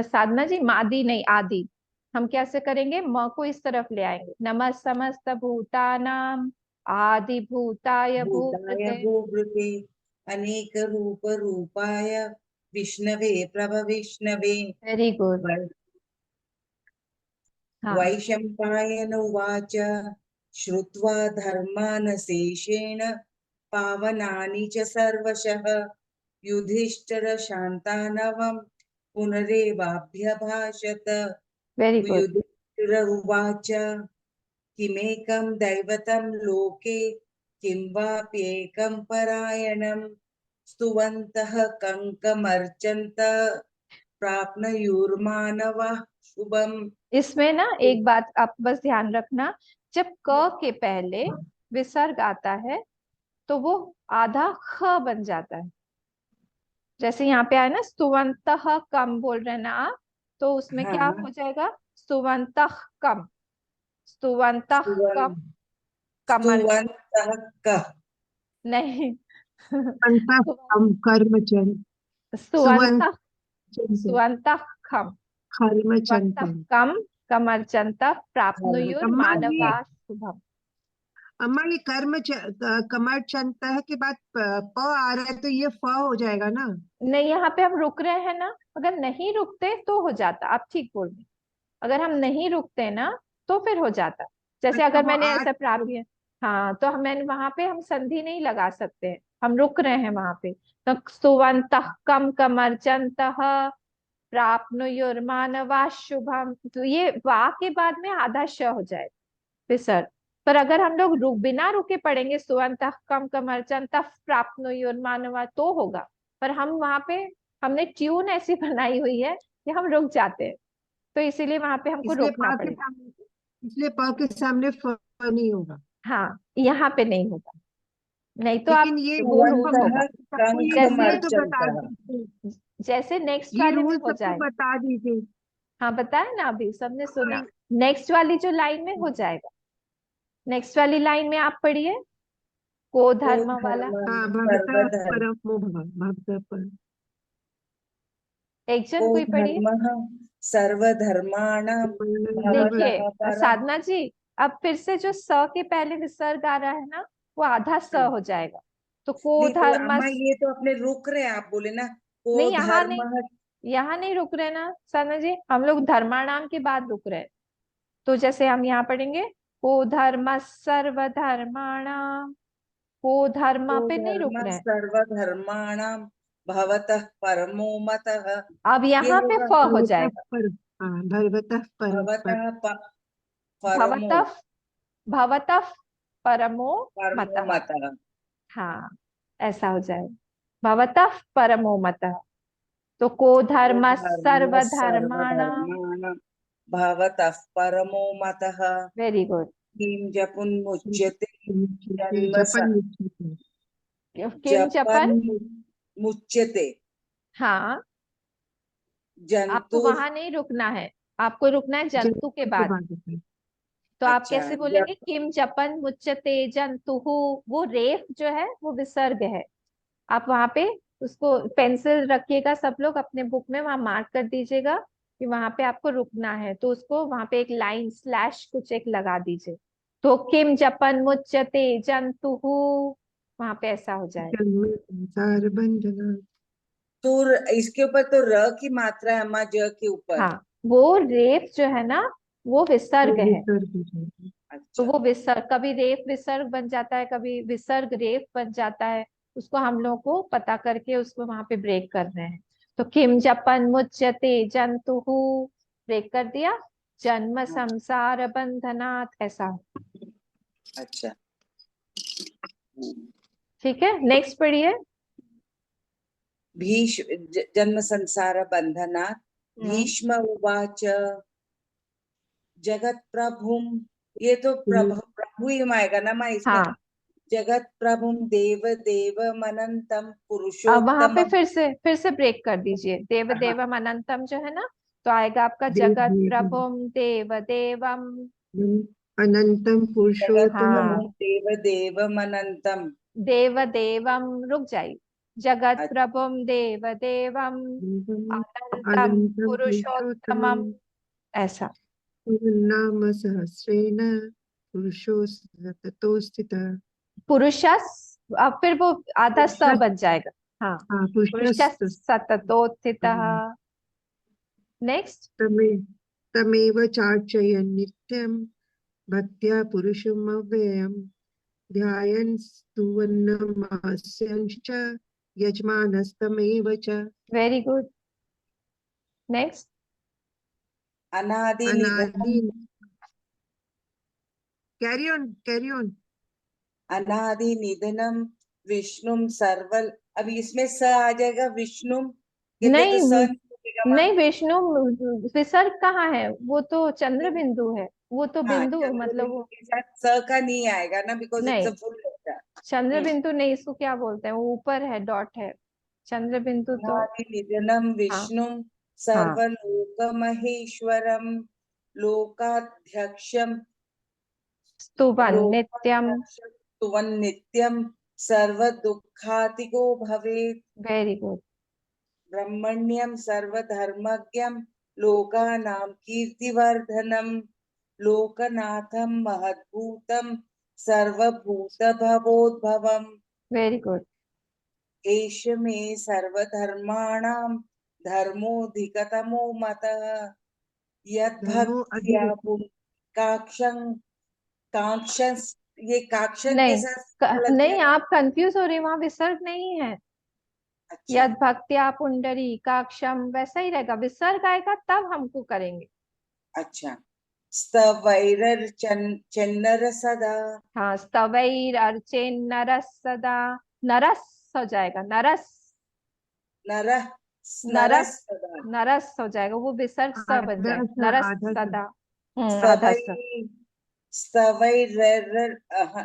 साधना जी मादी नहीं आदि। हम कैसे करेंगे? म को इस तरफ ले आएंगे, नमः समस्त भूतानाम आदि भूताय भूताय भूतते। भूभृते अनेक रूप रूपाय विष्णवे प्रभविष्णवे। Very good. हाँ। वैशम्पायन उवाच श्रुत्वा धर्मानशेषेण पावनानि च सर्वशः युधिष्ठिर शान्तानवम् पुनरेवाभ्यभाषत। Very good. युधिष्ठिर उवाच किमेकं दैवतं लोके किं वाप्येकं परायणं स्तुवन्तः कङ्कमर्चन्त प्राप्नुयुर्मानवः शुभम्। इसमें ना एक बात आप बस ध्यान रखना, जब क के पहले विसर्ग आता है तो वो आधा ख बन जाता है। जैसे यहाँ पे आया ना स्तुवंतः कम बोल रहे हैं ना आप, तो उसमें क्या हाँ, हो जाएगा? स्तुवंतः कम, स्तुवंतः कम, स्तुवन् कमर्चन स्तुवन्तः कः नहीं अंतः कम कर्मचन सुवंत स्तुवंतः, स्तुवंतः कम, स्तुवंतः कर्मचंतन। कम, कमर्चन्तः प्राप्नुयुर अम्मा ये मानवा शुभम। अम्मा ये कमर चंत के बाद प आ रहा है तो ये फ हो जाएगा ना। नहीं, यहाँ पे हम रुक रहे हैं ना, अगर नहीं रुकते तो हो जाता, आप ठीक बोल रहे हैं। अगर हम नहीं रुकते ना तो फिर हो जाता। जैसे अच्छा अगर वो मैंने आज ऐसा प्राप्य, हाँ, तो हम मैंने वहां पे हम संधि नहीं लगा सकते हैं, हम रुक रहे हैं वहां पे। तो स्तुवन्तः कम कमर्चन्तः प्राप्नुयुर्मानवा शुभम, तो ये वा के बाद में आधा श हो जाएगा विसर्ग। पर अगर हम लोग बिना रुके पढ़ेंगे स्तुवन्तः कम कमर्चन्तः प्राप्नुयुर्मानवा तो होगा। पर हम वहां पे हमने ट्यून ऐसी बनाई हुई है कि हम रुक जाते हैं, तो इसीलिए वहां पे हमको इसलिए रोकना पड़ेगा। प के सामने फ नहीं होगा। हाँ, यहाँ पे नहीं होगा, नहीं तो आप, लेकिन ये वो सबको रूल स्तुवन्तः होगा। सबको ये जैसे रूल तो बता कङ्कमर्चन्तः। दीजिए, जैसे नेक्स्ट ये वाले में रूल हो सबको जाएगा। बता दीजिए। हाँ, बताए ना, अभी सबने सुना। नेक्स्ट वाली जो लाइन में हो जाएगा, नेक्स्ट वाली लाइन में आप पढ़िए, को को धर्म वाला। धर्मः हाँ भवतः सर्वधर्म परमो भव भवतः पर एक को जन कोई पढ़िए। धर्मः सर्वधर्माणां भवतः देखिए भवतः परम। साधना जी, अब फिर से जो स के पहले विसर्ग आ रहा है ना, वो आधा स हो जाएगा। तो को नहीं तो धर्म, अम्मा ये तो अपने रुक रहे हैं, आप बोले ना को नहीं यहाँ नहीं, धर्मः। यहाँ नहीं रुक रहे ना साधना जी, हम लोग धर्माणाम के बाद रुक रहे हैं। तो जैसे हम यहाँ पढ़ेंगे, को धर्म सर्वधर्माणाम, को धर्म को पे नहीं रुक धर्मः रहे हैं। सर्वधर्माणां भवतः परमो मतः। अब ये यहाँ पे होगा फ हो भवतः जाएगा। पर हाँ भगवतः पर भवतः परमो भवतः, भवतः परमो परमो मतः। मतः। हाँ, ऐसा हो जाएगा, भवतः परमो मतः। तो को को धर्म धर्मः सर्वधर्माणाम। सर्वधर्माणां भवतः परमो मतः। Very good. किं जपुन्मुच्यते जन्म जपन मुच्यते। किम जपन् जपन, मुच्यते हाँ, आपको जंतुर। वहां नहीं रुकना है, आपको रुकना है जंतु के जंतु के बाद। बाद होता है। तो आप अच्छा कैसे बोलेंगे? जप किम जपन मुच्यते जंतुहु, वो रेफ जो है वो विसर्ग है। आप वहां पे उसको पेंसिल रखिएगा, सब लोग अपने बुक में वहां मार्क कर दीजिएगा कि वहां पे आपको रुकना है, तो उसको वहां पे एक लाइन स्लैश कुछ एक लगा दीजिए। तो किम जपन मुच्यते जंतुहु, वहां पे ऐसा हो जाएगा। जन्म संसार बंधना। तुर, इसके ऊपर तो र की मात्रा है अम्मा, ज के ऊपर। हाँ, वो रेफ जो है ना, वो वो विसर्ग है। विसर्ग हो जाएगा। तो अच्छा वो विसर्ग, कभी रेफ विसर्ग बन जाता है, कभी विसर्ग रेफ बन जाता है। उसको हम लोग को पता करके उसको वहां पे ब्रेक कर रहे हैं। तो किम जपन मुच्यते जंतुहु, ब्रेक कर दिया, जन्म संसार बंधनात्, ऐसा। अच्छा। ठीक है, नेक्स्ट पढ़िए। जन्म संसार बंधनात्। हम्म, भीष्म उवाच जगत प्रभुम। ये तो प्रभु ही आएगा ना माँ इसमें। हाँ, जगत प्रभुम देव देवम अनंतम अब वहां पे पुरुषोत्तमम। फिर से ब्रेक कर दीजिए, देव हाँ, देवम अनंतम जो है ना, तो आएगा आपका देव जगत देव प्रभुम देव देवम। अनंतम जगत पुरुषोत्तमम। प्रभुम देव देवम अनंतम। देव देवम, रुक जाइए, जगत अच्छा, प्रभुम देव देवम अनंतम अनंतम पुरुषोत्तमम। पुरुषोत्तमम, ऐसा। नाम सहस्रेण पुरुषो ततो स्थितः। पुरुषस, अब फिर वो आधा स पुरुषः बन जाएगा। हाँ, हाँ पुरुषस पुरुषस्तु सततोत्थितः। नेक्स्ट। तमे तमेव चार्चयन् नित्यं भक्त्या पुरुषमव्ययम् ध्यायन् स्तुवन्नमास्यंश्च यजमानस्तमेव च। Very good. नेक्स्ट। अनादि अनादि, निधनम, कैरी ऑन। अनादि निधनम विष्णुम सर्वल। अब इसमें स आ जाएगा विष्णुम, के पे तो नहीं, स नहीं लगेगा माँ। नहीं विष्णु, विसर्ग कहाँ है? वो तो चंद्र बिंदु है, वो तो हाँ, बिंदु चंद्र मतलब बिंदु वो, के साथ स का नहीं आएगा ना, बिकॉज इट्स अ नहीं फुल लेटर। चंद्र हम्म। बिंदु नहीं, इसको क्या बोलते हैं, वो ऊपर है, डॉट है। चंद्र बिंदु तो, अनादि निधनम हाँ विष्णुम हाँ, सर्वलोकमहेश्वरम लोकाध्यक्षम स्तुवन नित्यम। लोकाध्यक्षम स्तुवन् नित्यम सर्व दुखातिको भवेत् वेरी गुड। ब्रह्मण्यम सर्वधर्मज्ञम लोकानां कीर्तिवर्धनम लोकनाथम महद्भूतम सर्वभूतभवोद्भवम् वेरी गुड। एष मे सर्वधर्माणां धर्मोऽधिकतमो मतः धर्मो यद्भक्त्या अधिक। काक्षं कांक्षस, ये काक्षन के नहीं, साथ क्या लग नहीं जाएगा? आप कंफ्यूज हो रही, वहां विसर्ग नहीं है। अच्छा, यद भक्त्या पुंडरी काक्षम वैसा ही रहेगा, विसर्ग आएगा तब हमको करेंगे। अच्छा। स्तवैरर्चन्नर सदा, हाँ, स्तवैर अर्चेन नरस सदा, नरस हो जाएगा, नरस। नरः नरस, नरः सदा, नरस हो जाएगा, वो विसर्ग स बन आधा जाएगा, सा, नरस आधा सा। सदा। आधा स्तवै स। स्तवैरर्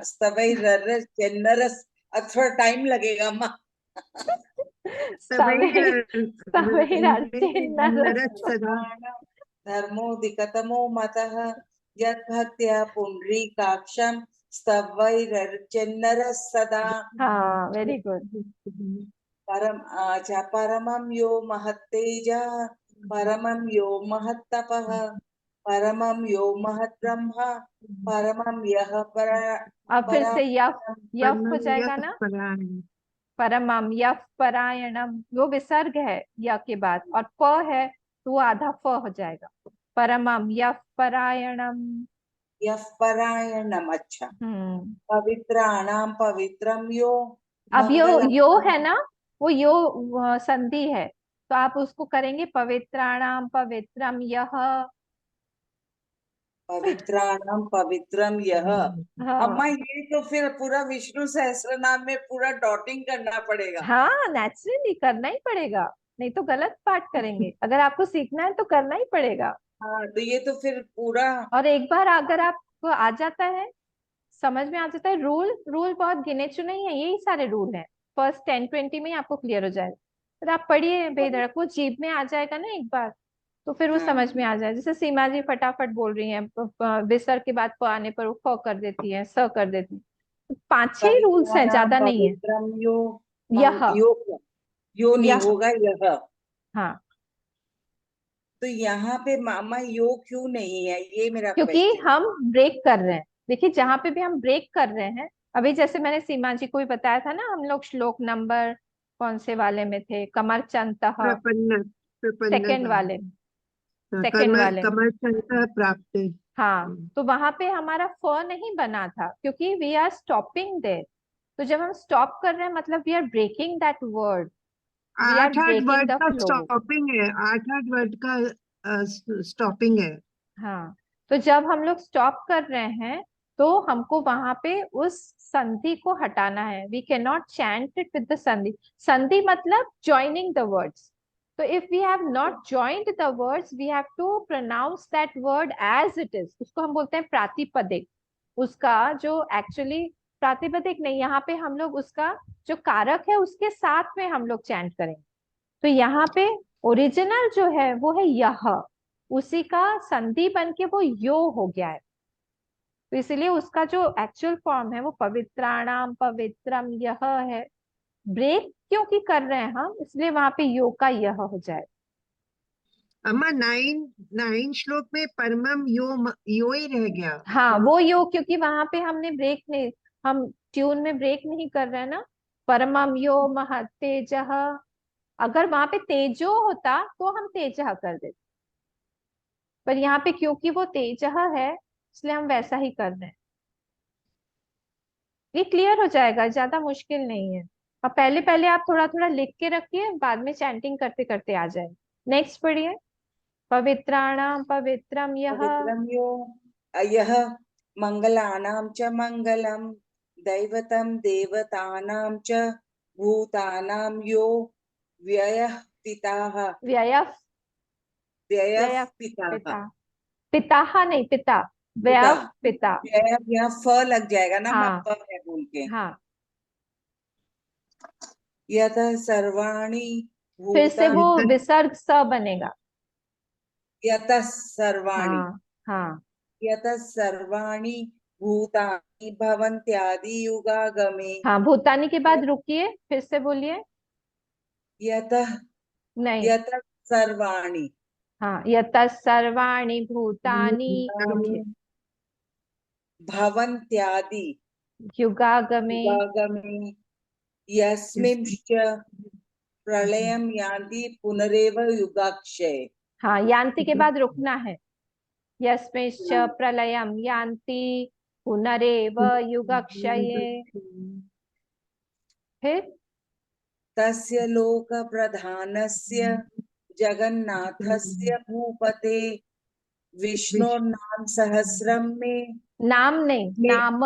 स्तवैरर्चन्नरस। अब थोड़ा टाइम लगेगा अम्मा। स्तवैर, स्तवैर अर्चेन नरस। नरक सदा। धर्मोऽधिकतमो मतः यद्भक्त्या पुण्डरीकाक्षं स्तवैरर्चन्नरः सदा। हाँ, वेरी गुड। परम अच्छा, परमं यो महत्तेजः परमं यो महत्तपः परमं यो महद्ब्रह्म परमं यः अब फिर से यफ, परायणम्। यफ हो परमं जाएगा यः ना। परायण। परमम यफ परायणम, वो विसर्ग है य के बाद, और प है तो वो आधा फ हो जाएगा। परमम यफ परायणम। यः परायणम्। अच्छा। हम्म। पवित्राणां पवित्रं यो अब मंगलम। यो है ना, वो यो संधि है, तो आप उसको करेंगे पवित्राणाम पवित्रम यह। पवित्राणां पवित्रम यह। अम्मा, हाँ, ये तो फिर पूरा विष्णु सहस्त्र नाम में पूरा डॉटिंग करना पड़ेगा। हाँ नेचुरली करना ही पड़ेगा, नहीं तो गलत पाठ करेंगे, अगर आपको सीखना है तो करना ही पड़ेगा। हाँ, तो ये तो फिर पूरा। और एक बार अगर आपको आ जाता है, समझ में आ जाता है, रूल रूल बहुत गिने चुने ही है, यही सारे रूल हैं, फर्स्ट 10-20 में ही आपको क्लियर हो जाएगा। फिर आप पढ़िए बेधड़क, वो जीभ में आ जाएगा ना एक बार, तो फिर वो समझ हाँ, में आ जाए। जैसे सीमा जी फटाफट बोल रही हैं, विसर्ग के बाद प आने पर वो फ कर देती है, स कर देती है। 5-6 रूल्स हैं, पवित्राणां ज्यादा नहीं है। पवित्रम यो यह, यो, यो नहीं यह, होगा यह। हाँ, तो यहाँ पे मामा यो क्यों नहीं है, ये मेरा क्योंकि क्वेश्चन। हम ब्रेक कर रहे हैं। देखिए जहां पे भी हम ब्रेक कर रहे हैं, अभी जैसे मैंने सीमा जी को भी बताया था ना, हम लोग श्लोक नंबर कौन से वाले में थे, कमरचंतः, प्रपन्न, सेकंड प्रपन्नता। वाले, सेकंड कर्म वाले में। कमल संत प्राप्त। हाँ, तो वहां पे हमारा फ नहीं बना था, क्योंकि वी आर स्टॉपिंग देयर। तो जब हम स्टॉप कर रहे हैं मतलब we are breaking that word, we are आठ आठ ब्रेकिंग वर्ड द का फ्लो। स्टॉपिंग है, आठ आठ वर्ड का स्टॉपिंग है। हाँ, तो जब हम लोग स्टॉप कर रहे हैं तो हमको वहां पे उस संधि को हटाना है। We can not chant it with the sandhi. संधि मतलब ज्वाइनिंग द वर्ड्स। तो if we have not joined the words, we have to pronounce that word as it is, उसको हम बोलते हैं प्रातिपदिक। उसका जो एक्चुअली, प्रातिपदिक नहीं, यहाँ पे हम लोग उसका जो कारक है उसके साथ में हम लोग चैंट करेंगे। तो यहाँ पे ओरिजिनल जो है वो है यह, उसी का संधि बन के वो यो हो गया है। तो इसीलिए उसका जो एक्चुअल फॉर्म है वो पवित्राणाम पवित्रम यह है। ब्रेक क्योंकि कर रहे हैं हम, इसलिए वहां पे यो का यह हो जाए। अम्मा, नाइन श्लोक में परमम यो ही रह गया। हाँ, वो यो, क्योंकि वहां पे हमने ब्रेक नहीं, हम ट्यून में ब्रेक नहीं कर रहे हैं ना। परमम यो महत तेजः, अगर वहां पे तेजो होता तो हम तेजः कर देते, पर यहाँ पे क्योंकि वो तेजः है इसलिए हम वैसा ही कर रहे हैं। ये क्लियर हो जाएगा, ज्यादा मुश्किल नहीं है। अब पहले पहले आप थोड़ा थोड़ा लिख के रखिए, बाद में चैंटिंग करते करते आ जाए। नेक्स्ट पढ़िए। पवित्राणां पवित्रं यः, पवित्रं यो यः, मंगलानां च मंगलम, दैवतं देवतानां च भूतानां यो व्ययः पिताः, व्ययः व्ययः व्ययः पिताः, पिता, पिताः नहीं पिता, पिता, व्ययः पिता। व्ययः यहाँ फ लग जाएगा ना, माँ हाँ प है बोल के। हाँ, यतः सर्वाणि फिर से वो भूतानि, विसर्ग स बनेगा। यतः सर्वाणि, हाँ हाँ, यतः सर्वाणि भूतानि भवन्त्यादि युगागमे, हाँ भूतानी के बाद रुकिए, फिर से बोलिए। यतः, नहीं, यतः सर्वाणि हाँ, यतः सर्वाणि भूतानि, भूतानि रुकिए, भवन्त्यादि युगागमे, युगागमे, यस्मिंश्च प्रलयं यान्ति पुनरेव युगाक्षये। हाँ यान्ति के बाद रुकना है। यस्मिंश्च प्रलयं यान्ति पुनरेव युगक्षये। फिर तस्य लोकप्रधानस्य जगन्नाथस्य भूपते विष्णोर्नाम सहस्रम में, नाम नहीं, नाम,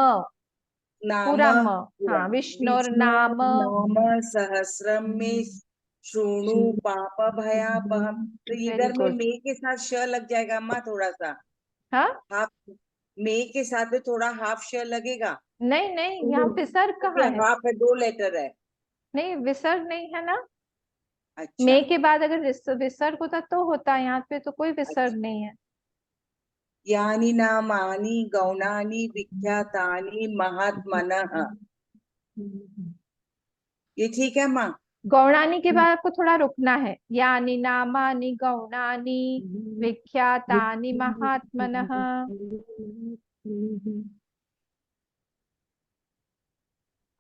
नाम पूरा म, पूरा, हाँ, विष्णुर विष्णु नाम, नाम सहस्रम में शृणु पाप भयापहम। तो वेरी इधर में गुड। मे के साथ श लग जाएगा अम्मा, थोड़ा सा हाँ, हाफ, मे के साथ में थोड़ा हाफ श लगेगा, नहीं नहीं, यहाँ विसर्ग क्योंकि कहाँ है? हाफ है, 2 लेटर है। नहीं, विसर्ग नहीं है ना। अच्छा मे के बाद अगर विसर्ग होता तो होता, यहाँ पे तो कोई विसर्ग अच्छा, नहीं है। यानी नामानि गौणानि विख्यातानि महात्मनः, ये ठीक है माँ? गौणानी के बाद आपको थोड़ा रुकना है। यानी नामानि गौणानि विख्यातानि महात्मनः।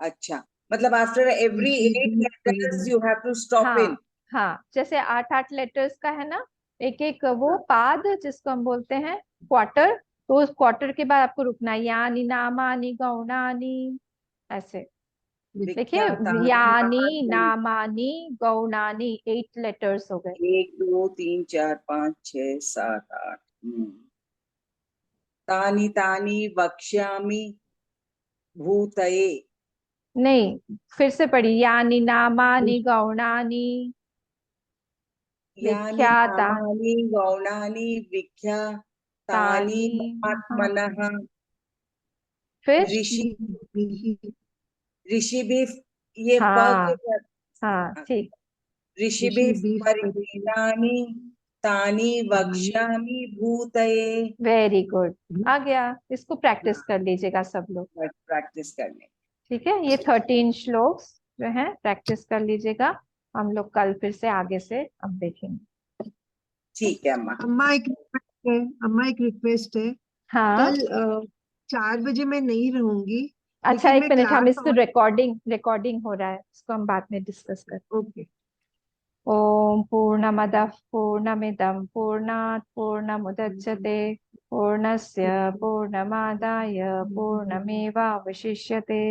अच्छा, मतलब after every 8 letters you have to stop in. हाँ हाँ, जैसे 8 8 लेटर्स का है ना, एक एक वो पाद जिसको हम बोलते हैं क्वार्टर, तो उस क्वार्टर के बाद आपको रुकना है। यानी नामानि गौणानि, ऐसे। देखिए, विख्यातानि यानी महात्मनः, नामानि गौणानि, 8 लेटर्स हो गए। 1 2 3 4 5 6 7 8। तानि तानि वक्ष्यामि भूतये, नहीं, फिर से पढ़ी। यानी नामानि गौणानि यानि विख्याता नामानि गौणानि विख्यातानि तानि महात्मनः, महात्मनः। फिर ऋषि, ऋषिभिः, ये प के हाँ हाँ, साथ, ठीक। ऋषिभिः परिचितानि तानि वक्ष्यामि भूतये। वेरी गुड, आ गया। इसको प्रैक्टिस कर लीजिएगा सब लोग। प्रैक्टिस करने। ठीक है, ये 13 श्लोक्स जो है प्रैक्टिस कर लीजिएगा। हम लोग कल फिर से आगे से अब देखेंगे। ठीक है अम्मा। अम्मा एक रिक्वेस्ट है, अम्मा एक रिक्वेस्ट है। हाँ, कल 4 बजे मैं नहीं रहूंगी, अच्छा, लेकिन एक मैं मिनट, हम क्लास इसको ऑन। रिकॉर्डिंग हो रहा है, इसको हम बाद में डिस्कस करते ओके। हैं। ओम पूर्णमदः पूर्णमिदं पूर्णात् पूर्णमुदच्यते पूर्णस्य पूर्णमादाय पूर्णमेवावशिष्यते।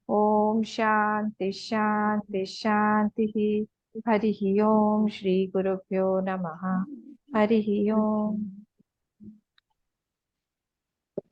ओम शांति शांति शांति। हरि ओम, श्री गुरुभ्यो नमः। हरि ओम।